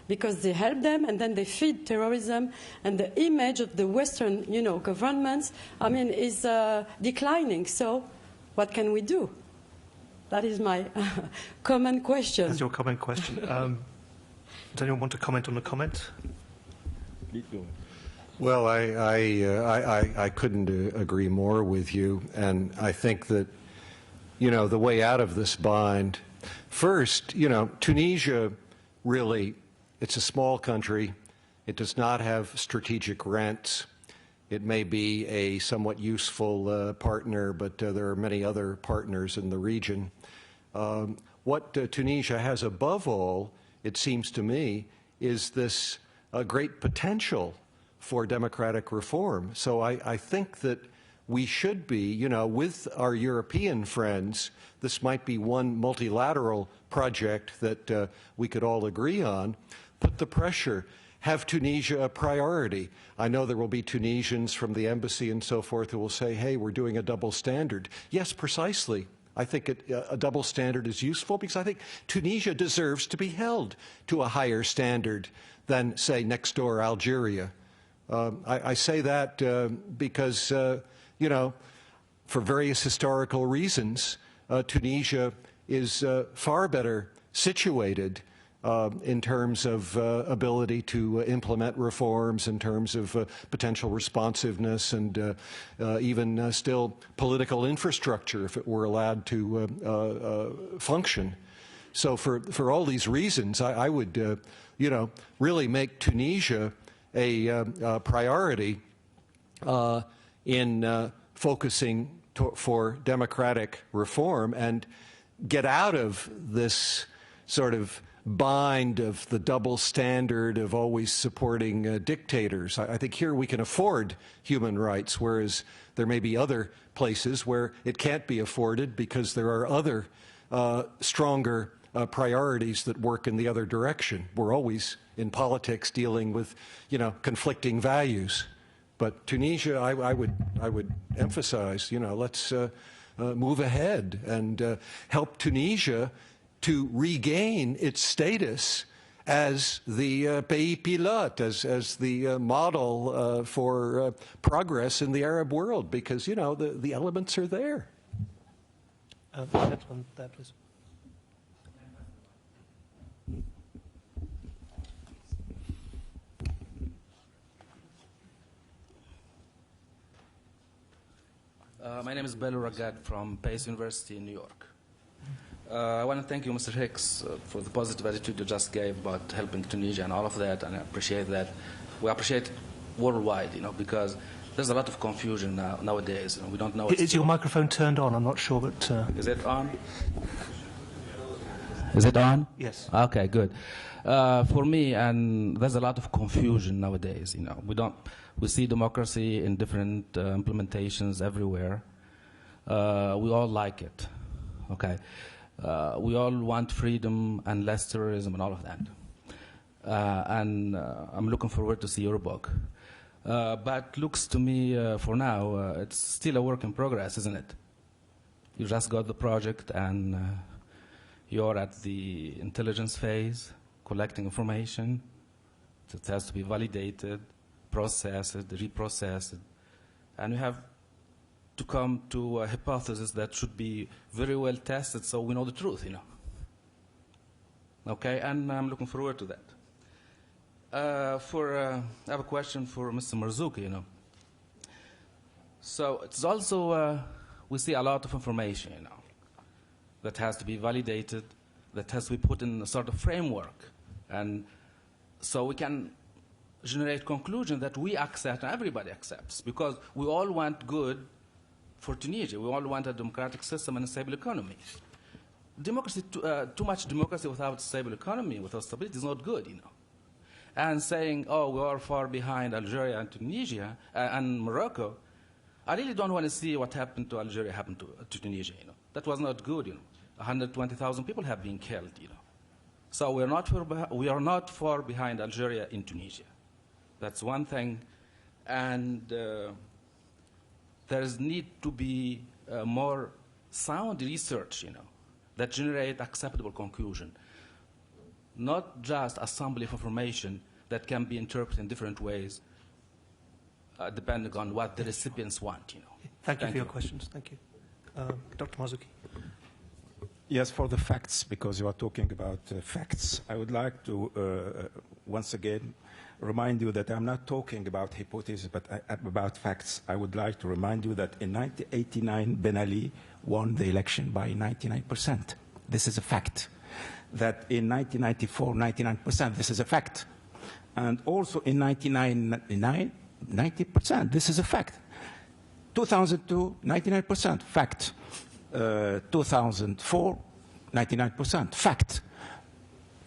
because they help them and then they feed terrorism, and the image of the Western, you know, governments, I mean, is declining. So what can we do? That is my common question. That's your common question. Does anyone want to comment on the comment? Well, I couldn't agree more with you, and I think that, you know, the way out of this bind, first, you know, Tunisia really, it's a small country. It does not have strategic rents. It may be a somewhat useful partner, but there are many other partners in the region. What Tunisia has above all, it seems to me, is this great potential for democratic reform. So I think that we should be, you know, with our European friends, this might be one multilateral project that we could all agree on. Put the pressure, have Tunisia a priority. I know there will be Tunisians from the embassy and so forth who will say, hey, we're doing a double standard. Yes, precisely. I think a double standard is useful because I think Tunisia deserves to be held to a higher standard than, say, next door Algeria. I say that because, you know, for various historical reasons, Tunisia is far better situated in terms of ability to implement reforms, in terms of potential responsiveness, and even still political infrastructure if it were allowed to function. So for all these reasons, I would, you know, really make Tunisia a priority in focusing for democratic reform and get out of this sort of bind of the double standard of always supporting dictators. I think here we can afford human rights, whereas there may be other places where it can't be afforded because there are other stronger priorities that work in the other direction. We're always in politics dealing with, conflicting values. But Tunisia, I would emphasize, let's move ahead and help Tunisia to regain its status as the pays pilote, as the model for progress in the Arab world, because, the elements are there. That was. My name is Bello Ragad from Pace University in New York. I want to thank you, Mr. Hicks, for the positive attitude you just gave about helping Tunisia and all of that, and I appreciate that. We appreciate it worldwide, because there's a lot of confusion nowadays. We don't know. Is your microphone turned on? I'm not sure, but... Is it on? Is it on? Yes. Okay, good. For me, and there's a lot of confusion nowadays. We see democracy in different implementations everywhere. We all like it. Okay. We all want freedom and less terrorism and all of that. And I'm looking forward to see your book. But looks to me, for now, it's still a work in progress, isn't it? You just got the project and you're at the intelligence phase, collecting information. It has to be validated, processed, reprocessed. And you have to come to a hypothesis that should be very well tested so we know the truth, Okay, and I'm looking forward to that. I have a question for Mr. Marzouki, So it's also, we see a lot of information, that has to be validated, that has to be put in a sort of framework. And so we can generate conclusion that we accept and everybody accepts, because we all want good for Tunisia. We all want a democratic system and a stable economy. Democracy, too much democracy without a stable economy, without stability, is not good, And saying, oh, we are far behind Algeria and Tunisia and Morocco, I really don't want to see what happened to Algeria happened to Tunisia, That was not good, 120,000 people have been killed, So we are not far behind Algeria in Tunisia. That's one thing. And there is need to be more sound research, that generate acceptable conclusion. Not just assembly of information that can be interpreted in different ways, depending on what the recipients want, Thank you for your questions. Thank you. Dr. Marzouki. Yes, for the facts, because you are talking about facts, I would like to once again remind you that I'm not talking about hypotheses, but about facts. I would like to remind you that in 1989, Ben Ali won the election by 99%. This is a fact. That in 1994, 99%, this is a fact. And also in 1999, 90%, this is a fact. 2002, 99%, fact. 2004, 99%, fact.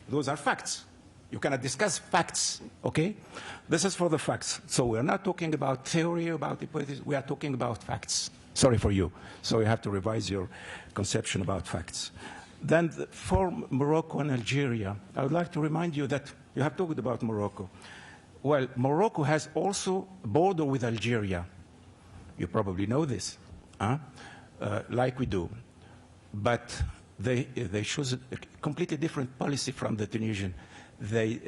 Those are facts. You cannot discuss facts, okay? This is for the facts. So we're not talking about theory, about hypothesis. We are talking about facts. Sorry for you. So you have to revise your conception about facts. Then for Morocco and Algeria, I would like to remind you that you have talked about Morocco. Well, Morocco has also a border with Algeria. You probably know this, like we do. But they choose a completely different policy from the Tunisian. They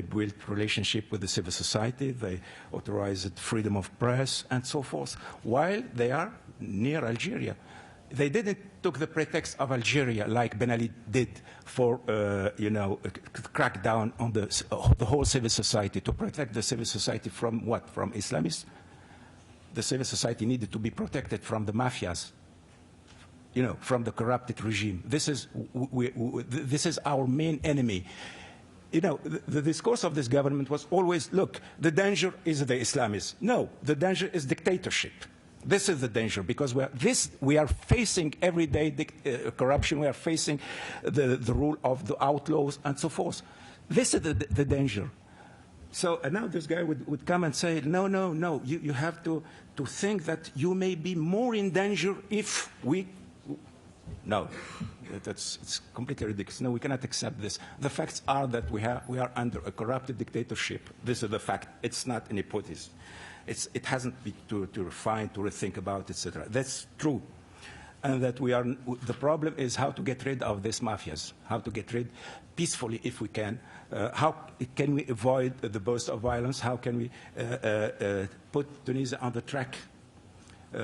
built relationship with the civil society. They authorized freedom of press and so forth, while they are near Algeria. They didn't took the pretext of Algeria like Ben Ali did for, crack down on the whole civil society, to protect the civil society from what? From Islamists? The civil society needed to be protected from the mafias, from the corrupted regime. This is our main enemy. The discourse of this government was always, look, the danger is the Islamists. No, the danger is dictatorship. This is the danger, because we are facing everyday corruption. We are facing the rule of the outlaws and so forth. This is the danger. So now this guy would come and say, no, you have to think that you may be more in danger if we... No, It's completely ridiculous. No, we cannot accept this. The facts are that we are under a corrupted dictatorship. This is the fact. It's not an hypothesis. It hasn't been to refine, to rethink about, etc. That's true. And that the problem is how to get rid of these mafias, how to get rid peacefully if we can. How can we avoid the burst of violence? How can we put Tunisia on the track?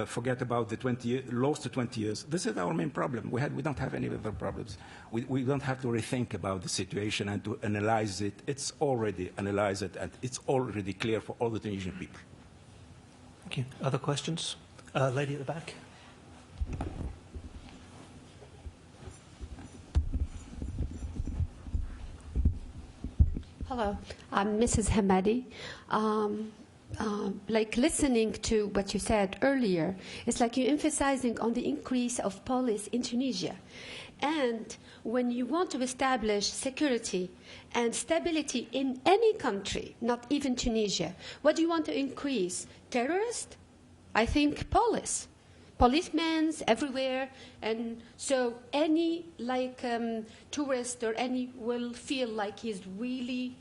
Forget about the lost 20 years. This is our main problem. We don't have any other problems. We don't have to rethink about the situation and to analyze it. It's already analyzed and it's already clear for all the Tunisian people. Thank you. Other questions? Lady at the back. Hello, I'm Mrs. Hamdi. Like listening to what you said earlier, it's like you're emphasizing on the increase of police in Tunisia. And when you want to establish security and stability in any country, not even Tunisia, what do you want to increase? Terrorists? I think police. Policemen everywhere, and so any tourist or any will feel like he's really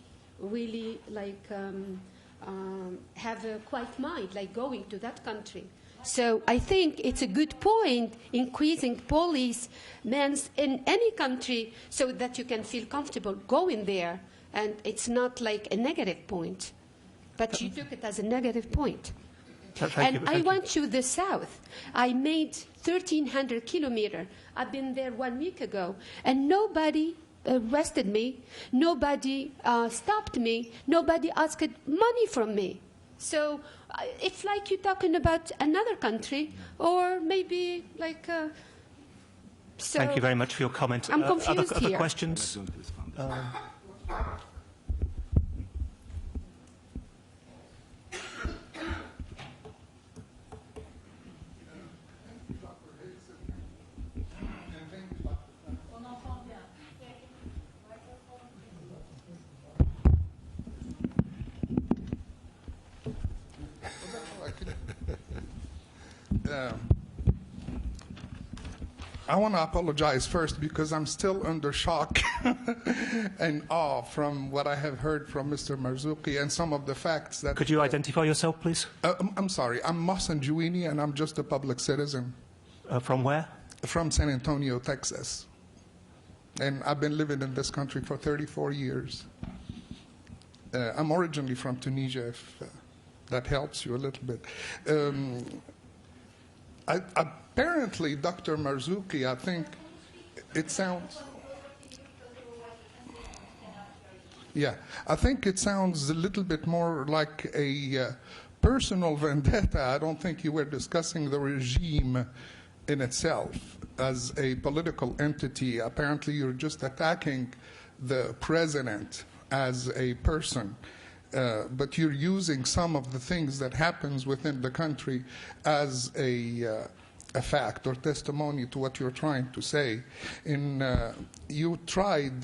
have a quiet mind, like going to that country. So I think it's a good point, increasing policemen in any country so that you can feel comfortable going there, and it's not like a negative point, but you took it as a negative point. I went to the south. I made 1,300 kilometers. I've been there 1 week ago, and nobody arrested me. Nobody stopped me. Nobody asked money from me. So it's like you're talking about another country, or maybe like. So thank you very much for your comment. I'm confused other here. Questions? I want to apologize first because I'm still under shock and awe from what I have heard from Mr. Marzouki and some of the facts that... Could you identify yourself, please? I'm sorry. I'm Mohsen Uini, and I'm just a public citizen. From where? From San Antonio, Texas. And I've been living in this country for 34 years. I'm originally from Tunisia, if that helps you a little bit. Apparently, Dr. Marzouki, I think it sounds... Yeah, I think it sounds a little bit more like a personal vendetta. I don't think you were discussing the regime in itself as a political entity. Apparently, you're just attacking the president as a person. But you're using some of the things that happens within the country as a fact or testimony to what you're trying to say. You tried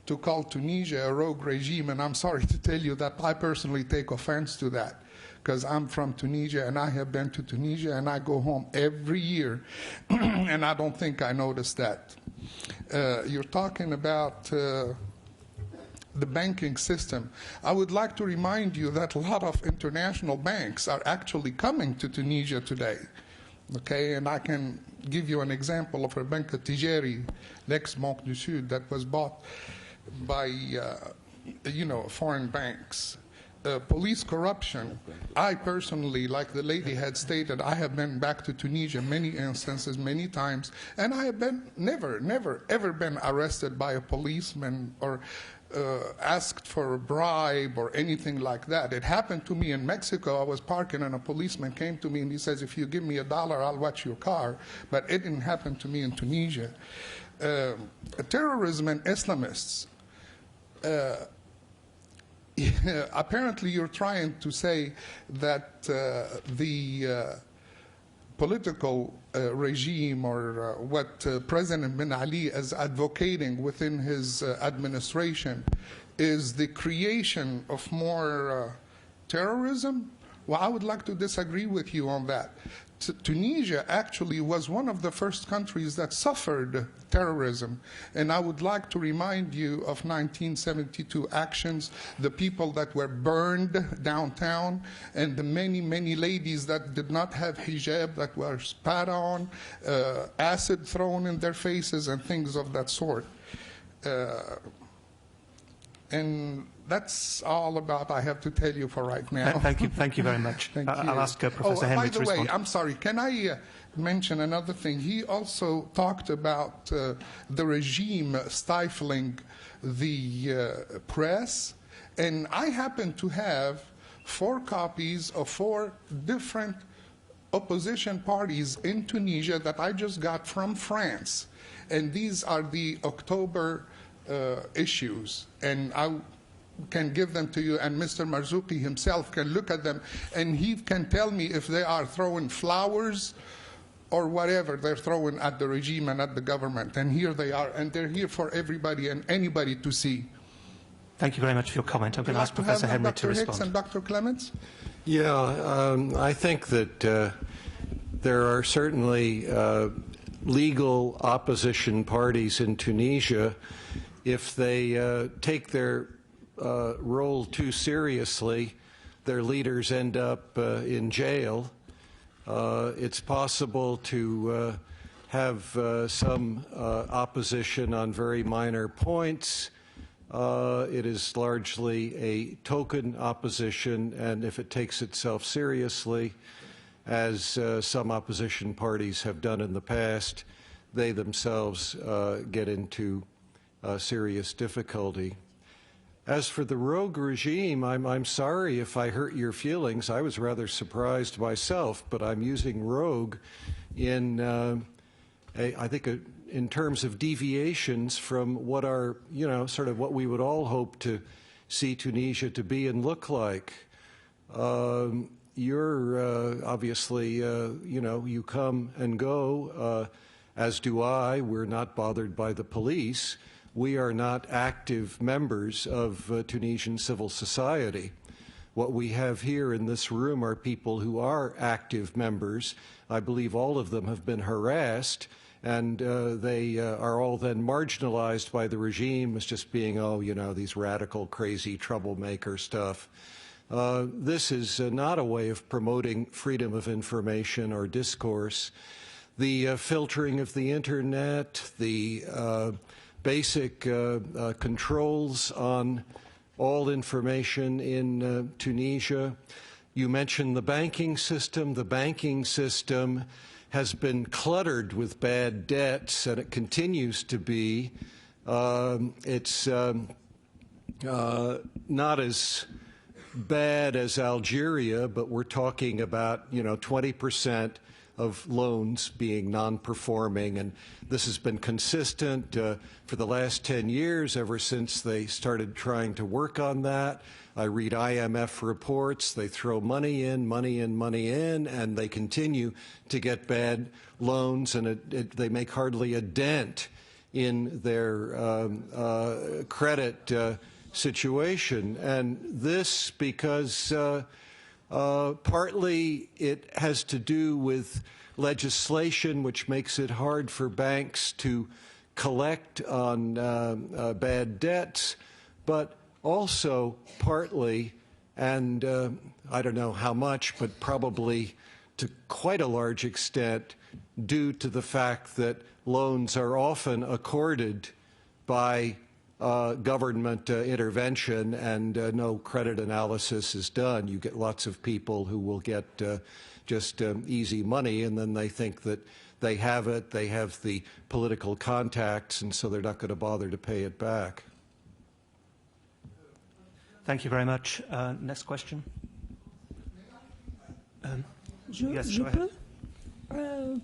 to call Tunisia a rogue regime, and I'm sorry to tell you that I personally take offense to that, because I'm from Tunisia and I have been to Tunisia and I go home every year, and I don't think I noticed that. You're talking about the banking system. I would like to remind you that a lot of international banks are actually coming to Tunisia today. Okay, and I can give you an example of a Banque Tijeri, l'ex-Banque du Sud, that was bought by, foreign banks. Police corruption. I personally, like the lady had stated, I have been back to Tunisia many instances, many times, and I have been never, ever been arrested by a policeman or asked for a bribe or anything like that. It happened to me in Mexico. I was parking and a policeman came to me and he says, if you give me $1, I'll watch your car. But it didn't happen to me in Tunisia. Terrorism and Islamists. Apparently you're trying to say that the political regime or what President Ben Ali is advocating within his administration is the creation of more terrorism Well, I would like to disagree with you on that. Tunisia actually was one of the first countries that suffered terrorism. And I would like to remind you of 1972 actions, the people that were burned downtown, and the many, many ladies that did not have hijab, that were spat on, acid thrown in their faces, and things of that sort. And that's all about I have to tell you for right now. Thank you very much. I'll ask Professor Henry to respond. By the way, I'm sorry, can I mention another thing? He also talked about the regime stifling the press, and I happen to have 4 copies of 4 different opposition parties in Tunisia that I just got from France, and these are the October issues, and I can give them to you, and Mr. Marzouki himself can look at them, and he can tell me if they are throwing flowers or whatever they're throwing at the regime and at the government. And here they are, and they're here for everybody and anybody to see. Thank you very much for your comment. I'm going to ask Professor Henry to respond. Dr. Hicks and Dr. Clement? Yeah, I think that there are certainly legal opposition parties in Tunisia. If they take their role too seriously, their leaders end up in jail. It's possible to have some opposition on very minor points. It is largely a token opposition, and if it takes itself seriously, as some opposition parties have done in the past, they themselves get into serious difficulty. As for the rogue regime, I'm sorry if I hurt your feelings. I was rather surprised myself, but I'm using rogue in, I think, in terms of deviations from what are, sort of what we would all hope to see Tunisia to be and look like. You're obviously, you come and go, as do I. We're not bothered by the police. We are not active members of Tunisian civil society. What we have here in this room are people who are active members. I believe all of them have been harassed, and they are all then marginalized by the regime as just being, these radical, crazy troublemaker stuff. This is not a way of promoting freedom of information or discourse. The filtering of the internet, the basic controls on all information in Tunisia. You mentioned the banking system. The banking system has been cluttered with bad debts, and it continues to be. It's not as bad as Algeria, but we're talking about, 20% of loans being non-performing, and this has been consistent for the last 10 years, ever since they started trying to work on that. I read IMF reports. They throw money in, and they continue to get bad loans, and they make hardly a dent in their credit situation. And this because partly it has to do with legislation which makes it hard for banks to collect on bad debts, but also partly, and I don't know how much, but probably to quite a large extent, due to the fact that loans are often accorded by government intervention, and no credit analysis is done. You get lots of people who will get just easy money, and then they think that they have it, they have the political contacts, and so they're not going to bother to pay it back. Thank you very much. Next question. Yes, go ahead.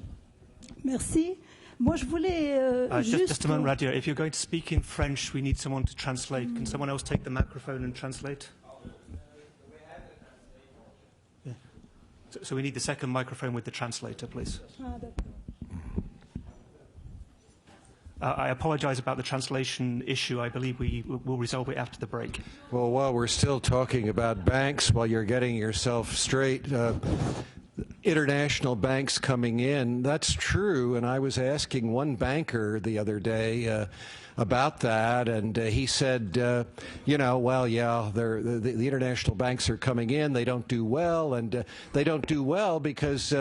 Merci. Moi, je voulais just a moment, Radia. If you're going to speak in French, we need someone to translate. Can someone else take the microphone and translate? Yeah. So we need the second microphone with the translator, please. I apologize about the translation issue. I believe we will resolve it after the break. Well, while we're still talking about banks, while you're getting yourself straight, international banks coming in, that's true. And I was asking one banker the other day about that, and he said, well, yeah, the international banks are coming in. They don't do well, and they don't do well because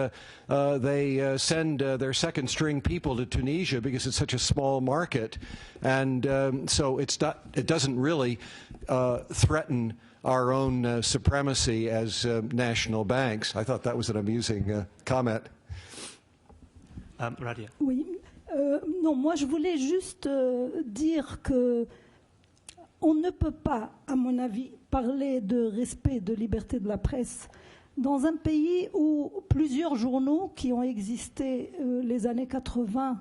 they send their second-string people to Tunisia because it's such a small market, and so it doesn't really threaten our own supremacy as national banks. I thought that was an amusing comment. Radia. Oui. Non, moi je voulais juste dire que on ne peut pas, à mon avis, parler de respect de liberté de la presse dans un pays où plusieurs journaux qui ont existé les années 80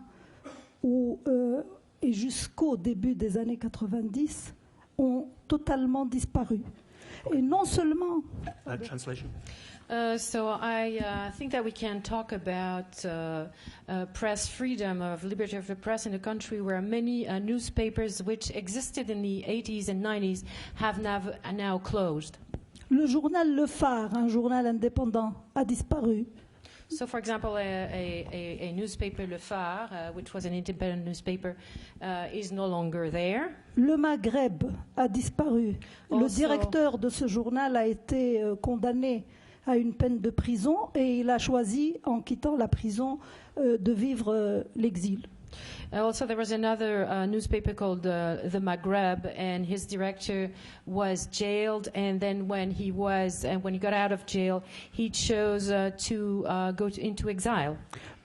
et jusqu'au début des années 90 ont totalement disparu. Et non seulement... Translation. So I think that we can talk about press freedom, of liberty of the press in a country where many newspapers which existed in the 80s and 90s have now closed. Le journal Le Phare, un journal indépendant, a disparu. So, for example, a newspaper, Le Phare, which was an independent newspaper, is no longer there. Le Maghreb a disparu. Le directeur de ce journal a été condamné à une peine de prison et il a choisi, en quittant la prison, de vivre l'exil. Also, there was another newspaper called The Maghreb, and his director was jailed. And then, when he got out of jail, he chose to go into exile.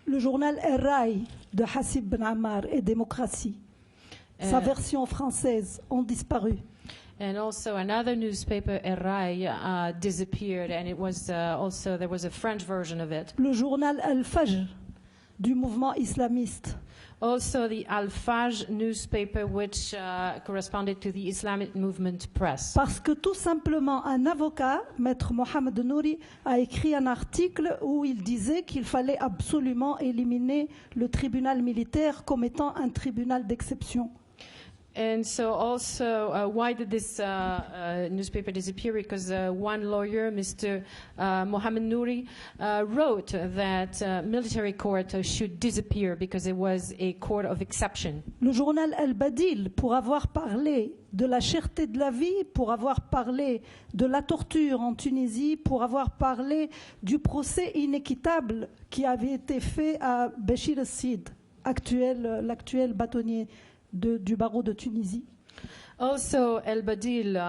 Le journal El-Rai de Habib Ben Ammar et Démocratie, sa version française, ont disparu. And also another newspaper, El Rai, disappeared, and it was there was a French version of it. Le journal Al-Fajr du mouvement islamiste. Also the Al-Fajr newspaper, which corresponded to the Islamic movement press. Parce que tout simplement, un avocat, Maître Mohamed Nouri, a écrit un article où il disait qu'il fallait absolument éliminer le tribunal militaire comme étant un tribunal d'exception. And so also, why did this newspaper disappear? Because one lawyer, Mr. Mohamed Nouri, wrote that military court should disappear because it was a court of exception. Le journal El-Badil, pour avoir parlé de la cherté de la vie, pour avoir parlé de la torture en Tunisie, pour avoir parlé du procès inéquitable qui avait été fait à Béchir el-Sid, l'actuel bâtonnier du barreau de Tunisie. Also, El-Badil,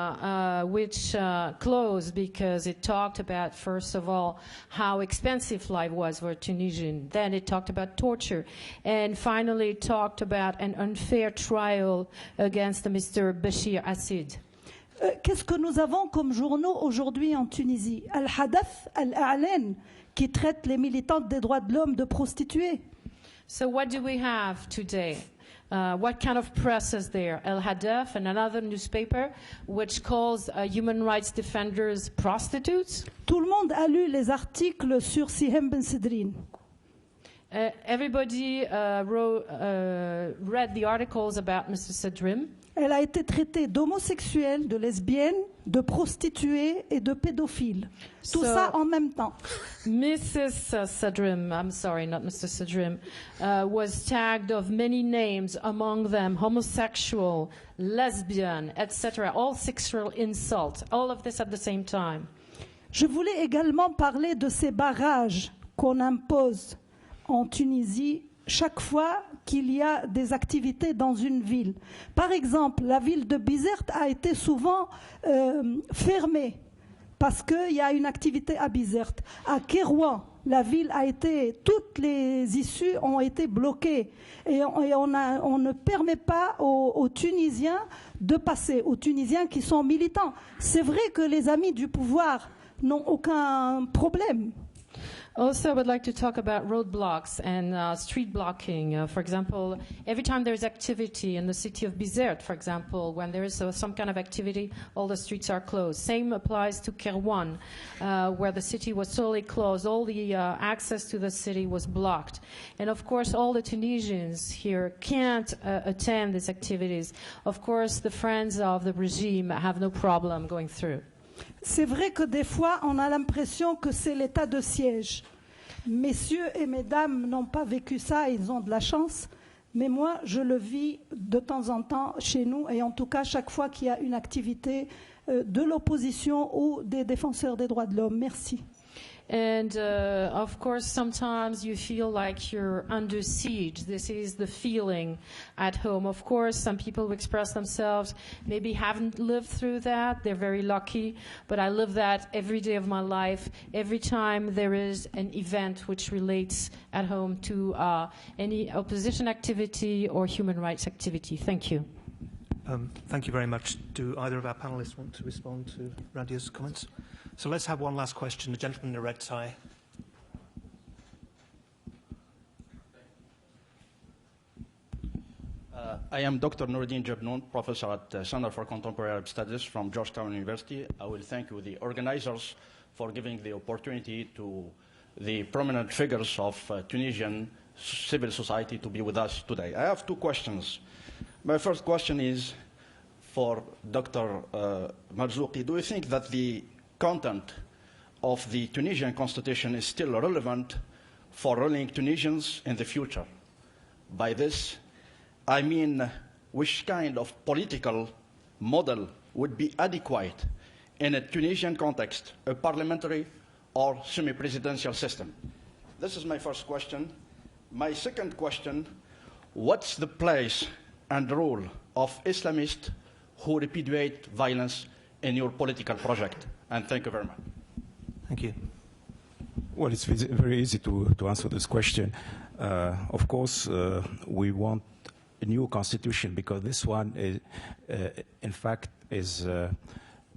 which closed because it talked about, first of all, how expensive life was for Tunisian. Then it talked about torture. And finally, it talked about an unfair trial against Mr. Bashir Assad. Qu'est-ce que nous avons comme journaux aujourd'hui en Tunisie? Al-Hadath, Al-A'len, qui traite les militantes des droits de l'homme de prostituées. So what do we have today? What kind of press is there? El-Hadaf and another newspaper which calls human rights defenders prostitutes? Tout le monde a lu les articles sur Sihem Ben Sidrine. Everybody read the articles about Mr. Sadrim. Elle a été traitée d'homosexuelle, de lesbienne, de prostituée et de pédophile. Tout ça en même temps. Mrs. Sadrim, I'm sorry, not Mr. Sadrim, was tagged of many names, among them homosexual, lesbian, etc., all sexual insults, all of this at the same time. Je voulais également parler de ces barrages qu'on impose en Tunisie chaque fois qu'il y a des activités dans une ville. Par exemple, la ville de Bizerte a été souvent fermée parce qu'il y a une activité à Bizerte. À Kérouan, la ville a été, toutes les issues ont été bloquées et on ne permet pas aux Tunisiens de passer, aux Tunisiens qui sont militants. C'est vrai que les amis du pouvoir n'ont aucun problème. Also, I would like to talk about roadblocks and street blocking. For example, every time there's activity in the city of Bizerte, for example, when there is some kind of activity, all the streets are closed. Same applies to Kerouan, where the city was totally closed. All the access to the city was blocked. And of course, all the Tunisians here can't attend these activities. Of course, the friends of the regime have no problem going through. C'est vrai que des fois, on a l'impression que c'est l'état de siège. Messieurs et mesdames n'ont pas vécu ça, ils ont de la chance. Mais moi, je le vis de temps en temps chez nous, et en tout cas, chaque fois qu'il y a une activité de l'opposition ou des défenseurs des droits de l'homme. Merci. And of course, sometimes you feel like you're under siege. This is the feeling at home. Of course, some people who express themselves maybe haven't lived through that. They're very lucky. But I live that every day of my life. Every time there is an event which relates at home to any opposition activity or human rights activity. Thank you. Thank you very much. Do either of our panelists want to respond to Radia's comments? So let's have one last question. The gentleman in the red tie. I am Dr. Noureddin Jabnoun, professor at the Center for Contemporary Arab Studies from Georgetown University. I will thank you, the organizers, for giving the opportunity to the prominent figures of Tunisian civil society to be with us today. I have two questions. My first question is for Dr. Marzouki. Do you think that the content of the Tunisian constitution is still relevant for ruling Tunisians in the future? By this, I mean, which kind of political model would be adequate in a Tunisian context, a parliamentary or semi-presidential system? This is my first question. My second question, what's the place and role of Islamists who repudiate violence in your political project? And thank you very much. Thank you. Well, it's very easy to answer this question. Of course, we want a new constitution because this one, is, in fact, is a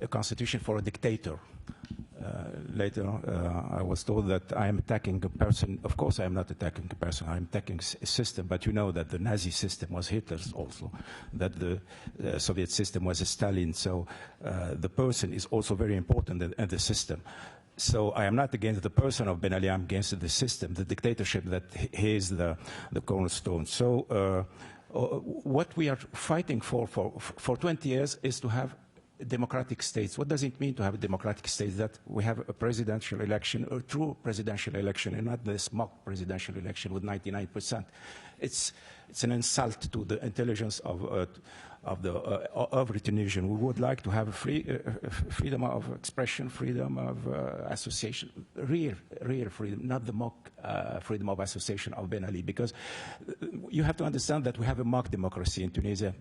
constitution for a dictator. Later, I was told that I am attacking a person. Of course, I am not attacking a person. I am attacking a system. But you know that the Nazi system was Hitler's also, that the Soviet system was Stalin. So the person is also very important in the system. So I am not against the person of Ben Ali. I'm against the system, the dictatorship that is the cornerstone. So what we are fighting for 20 years is to have democratic states. What does it mean to have a democratic state? That we have a presidential election, a true presidential election, and not this mock presidential election with 99%. It's an insult to the intelligence of every Tunisian. We would like to have a freedom of expression, freedom of association, real freedom, not the mock freedom of association of Ben Ali. Because you have to understand that we have a mock democracy in Tunisia.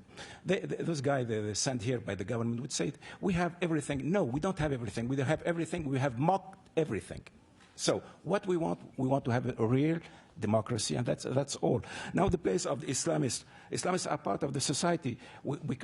Those guys they sent here by the government would say, we have everything. No, we don't have everything. We don't have everything. We have mocked everything. So what we want to have a real democracy, and that's all. Now the place of the Islamists. Islamists are part of the society. We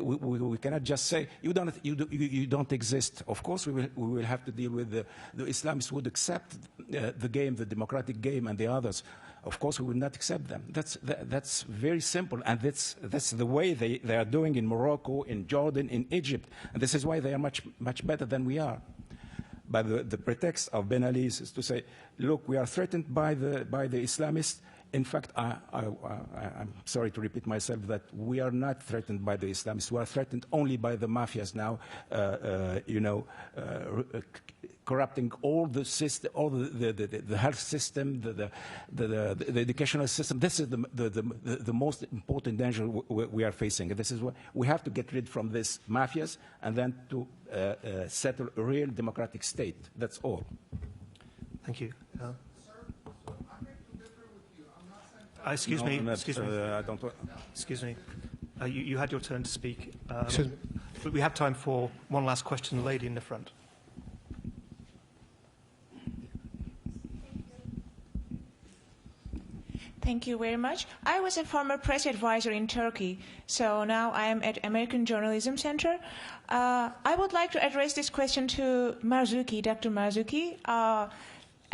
cannot just say you don't exist. Of course, we will have to deal with the Islamists would accept the game, the democratic game, and the others. Of course, we will not accept them. That's very simple, and that's the way they are doing in Morocco, in Jordan, in Egypt, and this is why they are much better than we are. But the pretext of Ben Ali is to say, look, we are threatened by the Islamists. In fact, I'm sorry to repeat myself that we are not threatened by the Islamists. We are threatened only by the mafias now, corrupting all the system, all the health system, the educational system. This is the most important danger we are facing. This is what we have to get rid from these mafias and then to settle a real democratic state. That's all. Thank you. Excuse me. You had your turn to speak. But we have time for one last question. The lady in the front. Thank you very much. I was a former press advisor in Turkey, so now I am at American Journalism Center. I would like to address this question to Marzouki, Dr. Marzouki.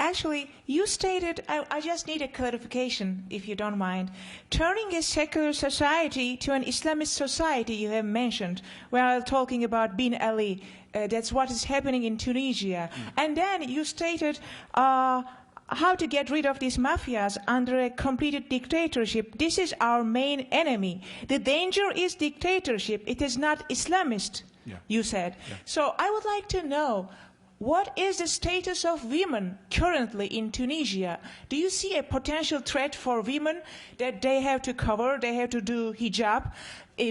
actually, you stated, I just need a clarification, if you don't mind. Turning a secular society to an Islamist society, you have mentioned, while talking about Bin Ali. That's what is happening in Tunisia. And then you stated how to get rid of these mafias under a completed dictatorship. This is our main enemy. The danger is dictatorship. It is not Islamist, you said. Yeah. So I would like to know, what is the status of women currently in Tunisia? Do you see a potential threat for women that they have to cover, they have to do hijab?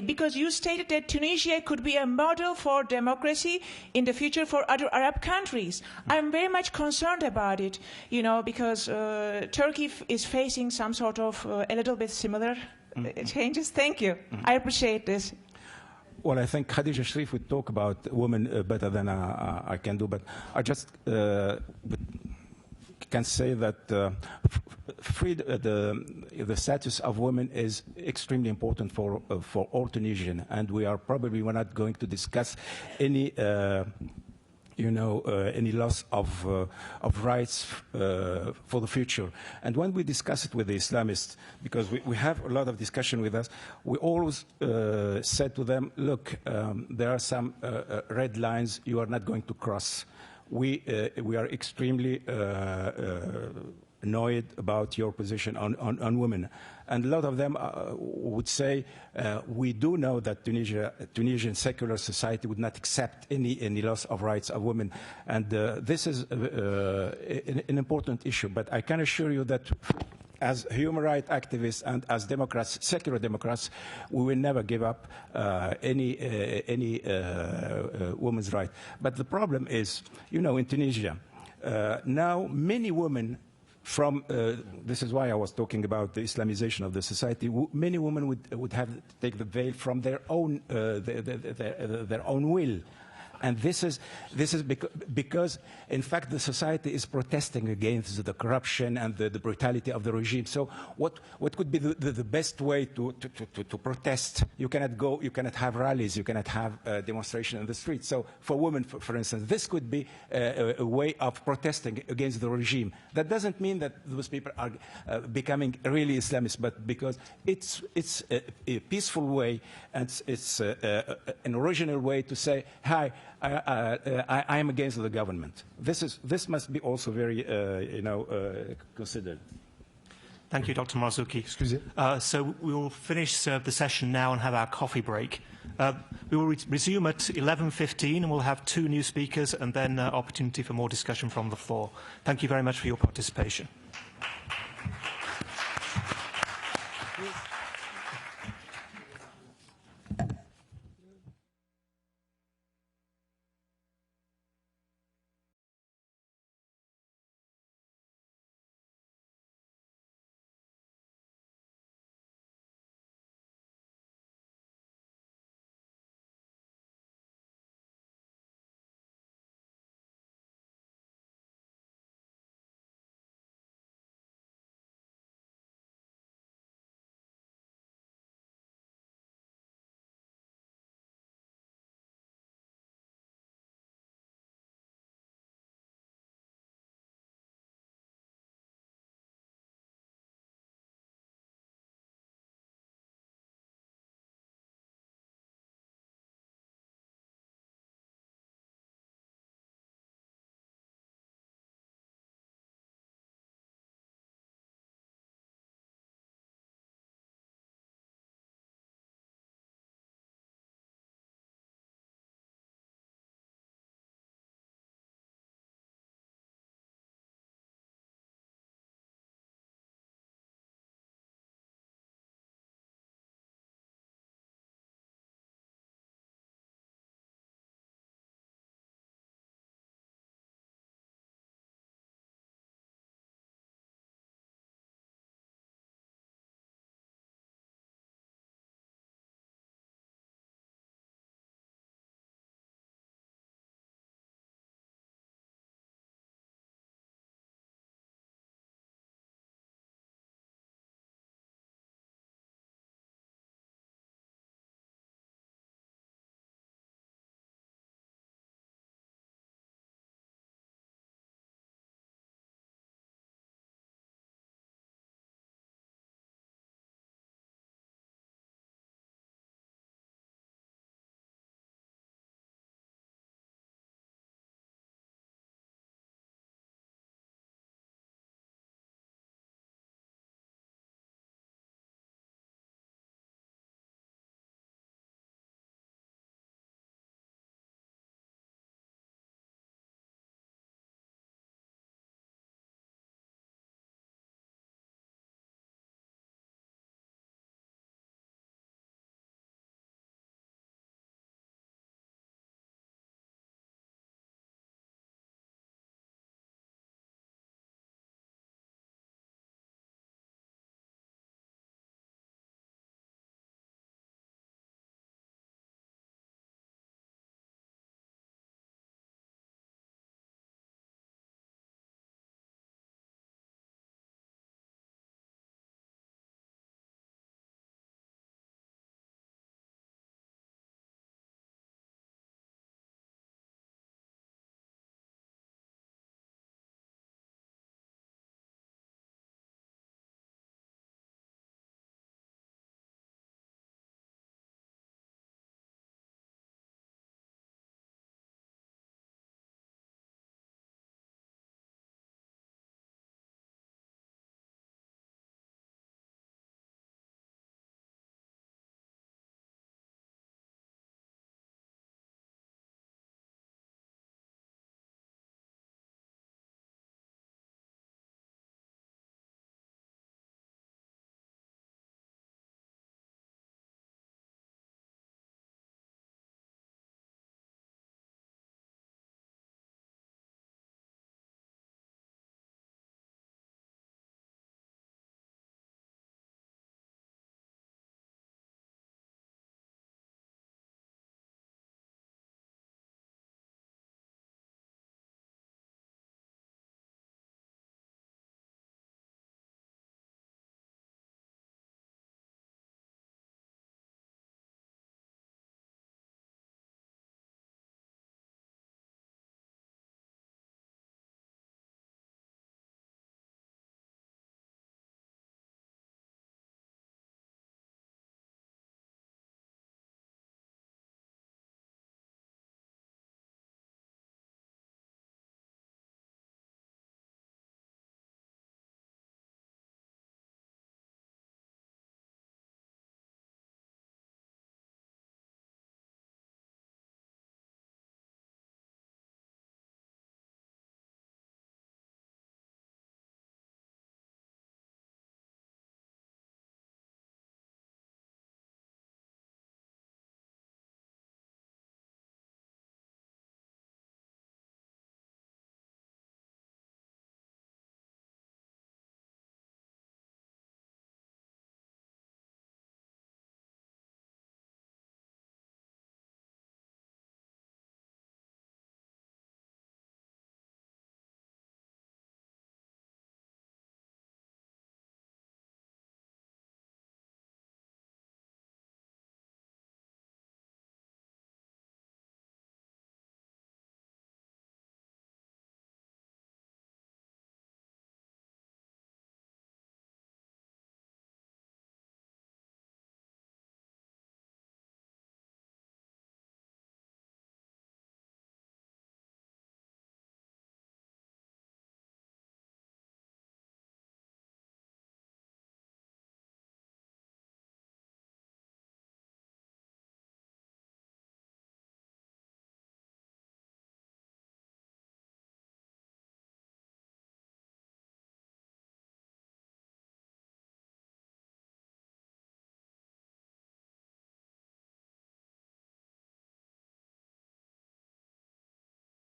Because you stated that Tunisia could be a model for democracy in the future for other Arab countries. I'm very much concerned about it, you know, because Turkey is facing some sort of a little bit similar changes. Thank you. I appreciate this. Well, I think Khadija Sharif would talk about women better than I can do, but I just can say that the status of women is extremely important for all Tunisians, and we're not going to discuss any any loss of rights for the future. And when we discuss it with the Islamists, because we have a lot of discussion with us, we always said to them, look, there are some red lines you are not going to cross. We are extremely annoyed about your position on women. And a lot of them would say, we do know that Tunisian secular society would not accept any loss of rights of women. And this is an important issue. But I can assure you that as human rights activists and as Democrats, secular Democrats, we will never give up any women's right. But the problem is, you know, in Tunisia, now many women from, this is why I was talking about the Islamization of the society, many women would have to take the veil from their own, their own will. And this is because, in fact, the society is protesting against the corruption and the brutality of the regime. So what could be the best way to protest? You cannot have rallies, you cannot have demonstration in the streets. So for women, for instance, this could be a way of protesting against the regime. That doesn't mean that those people are becoming really Islamists, but because it's a peaceful way, and it's an original way to say, hi, I am against the government. This must be also very, considered. Thank you, Dr. Marzouki. So we will finish the session now and have our coffee break. We will resume at 11:15, and we'll have 2 new speakers and then opportunity for more discussion from the floor. Thank you very much for your participation.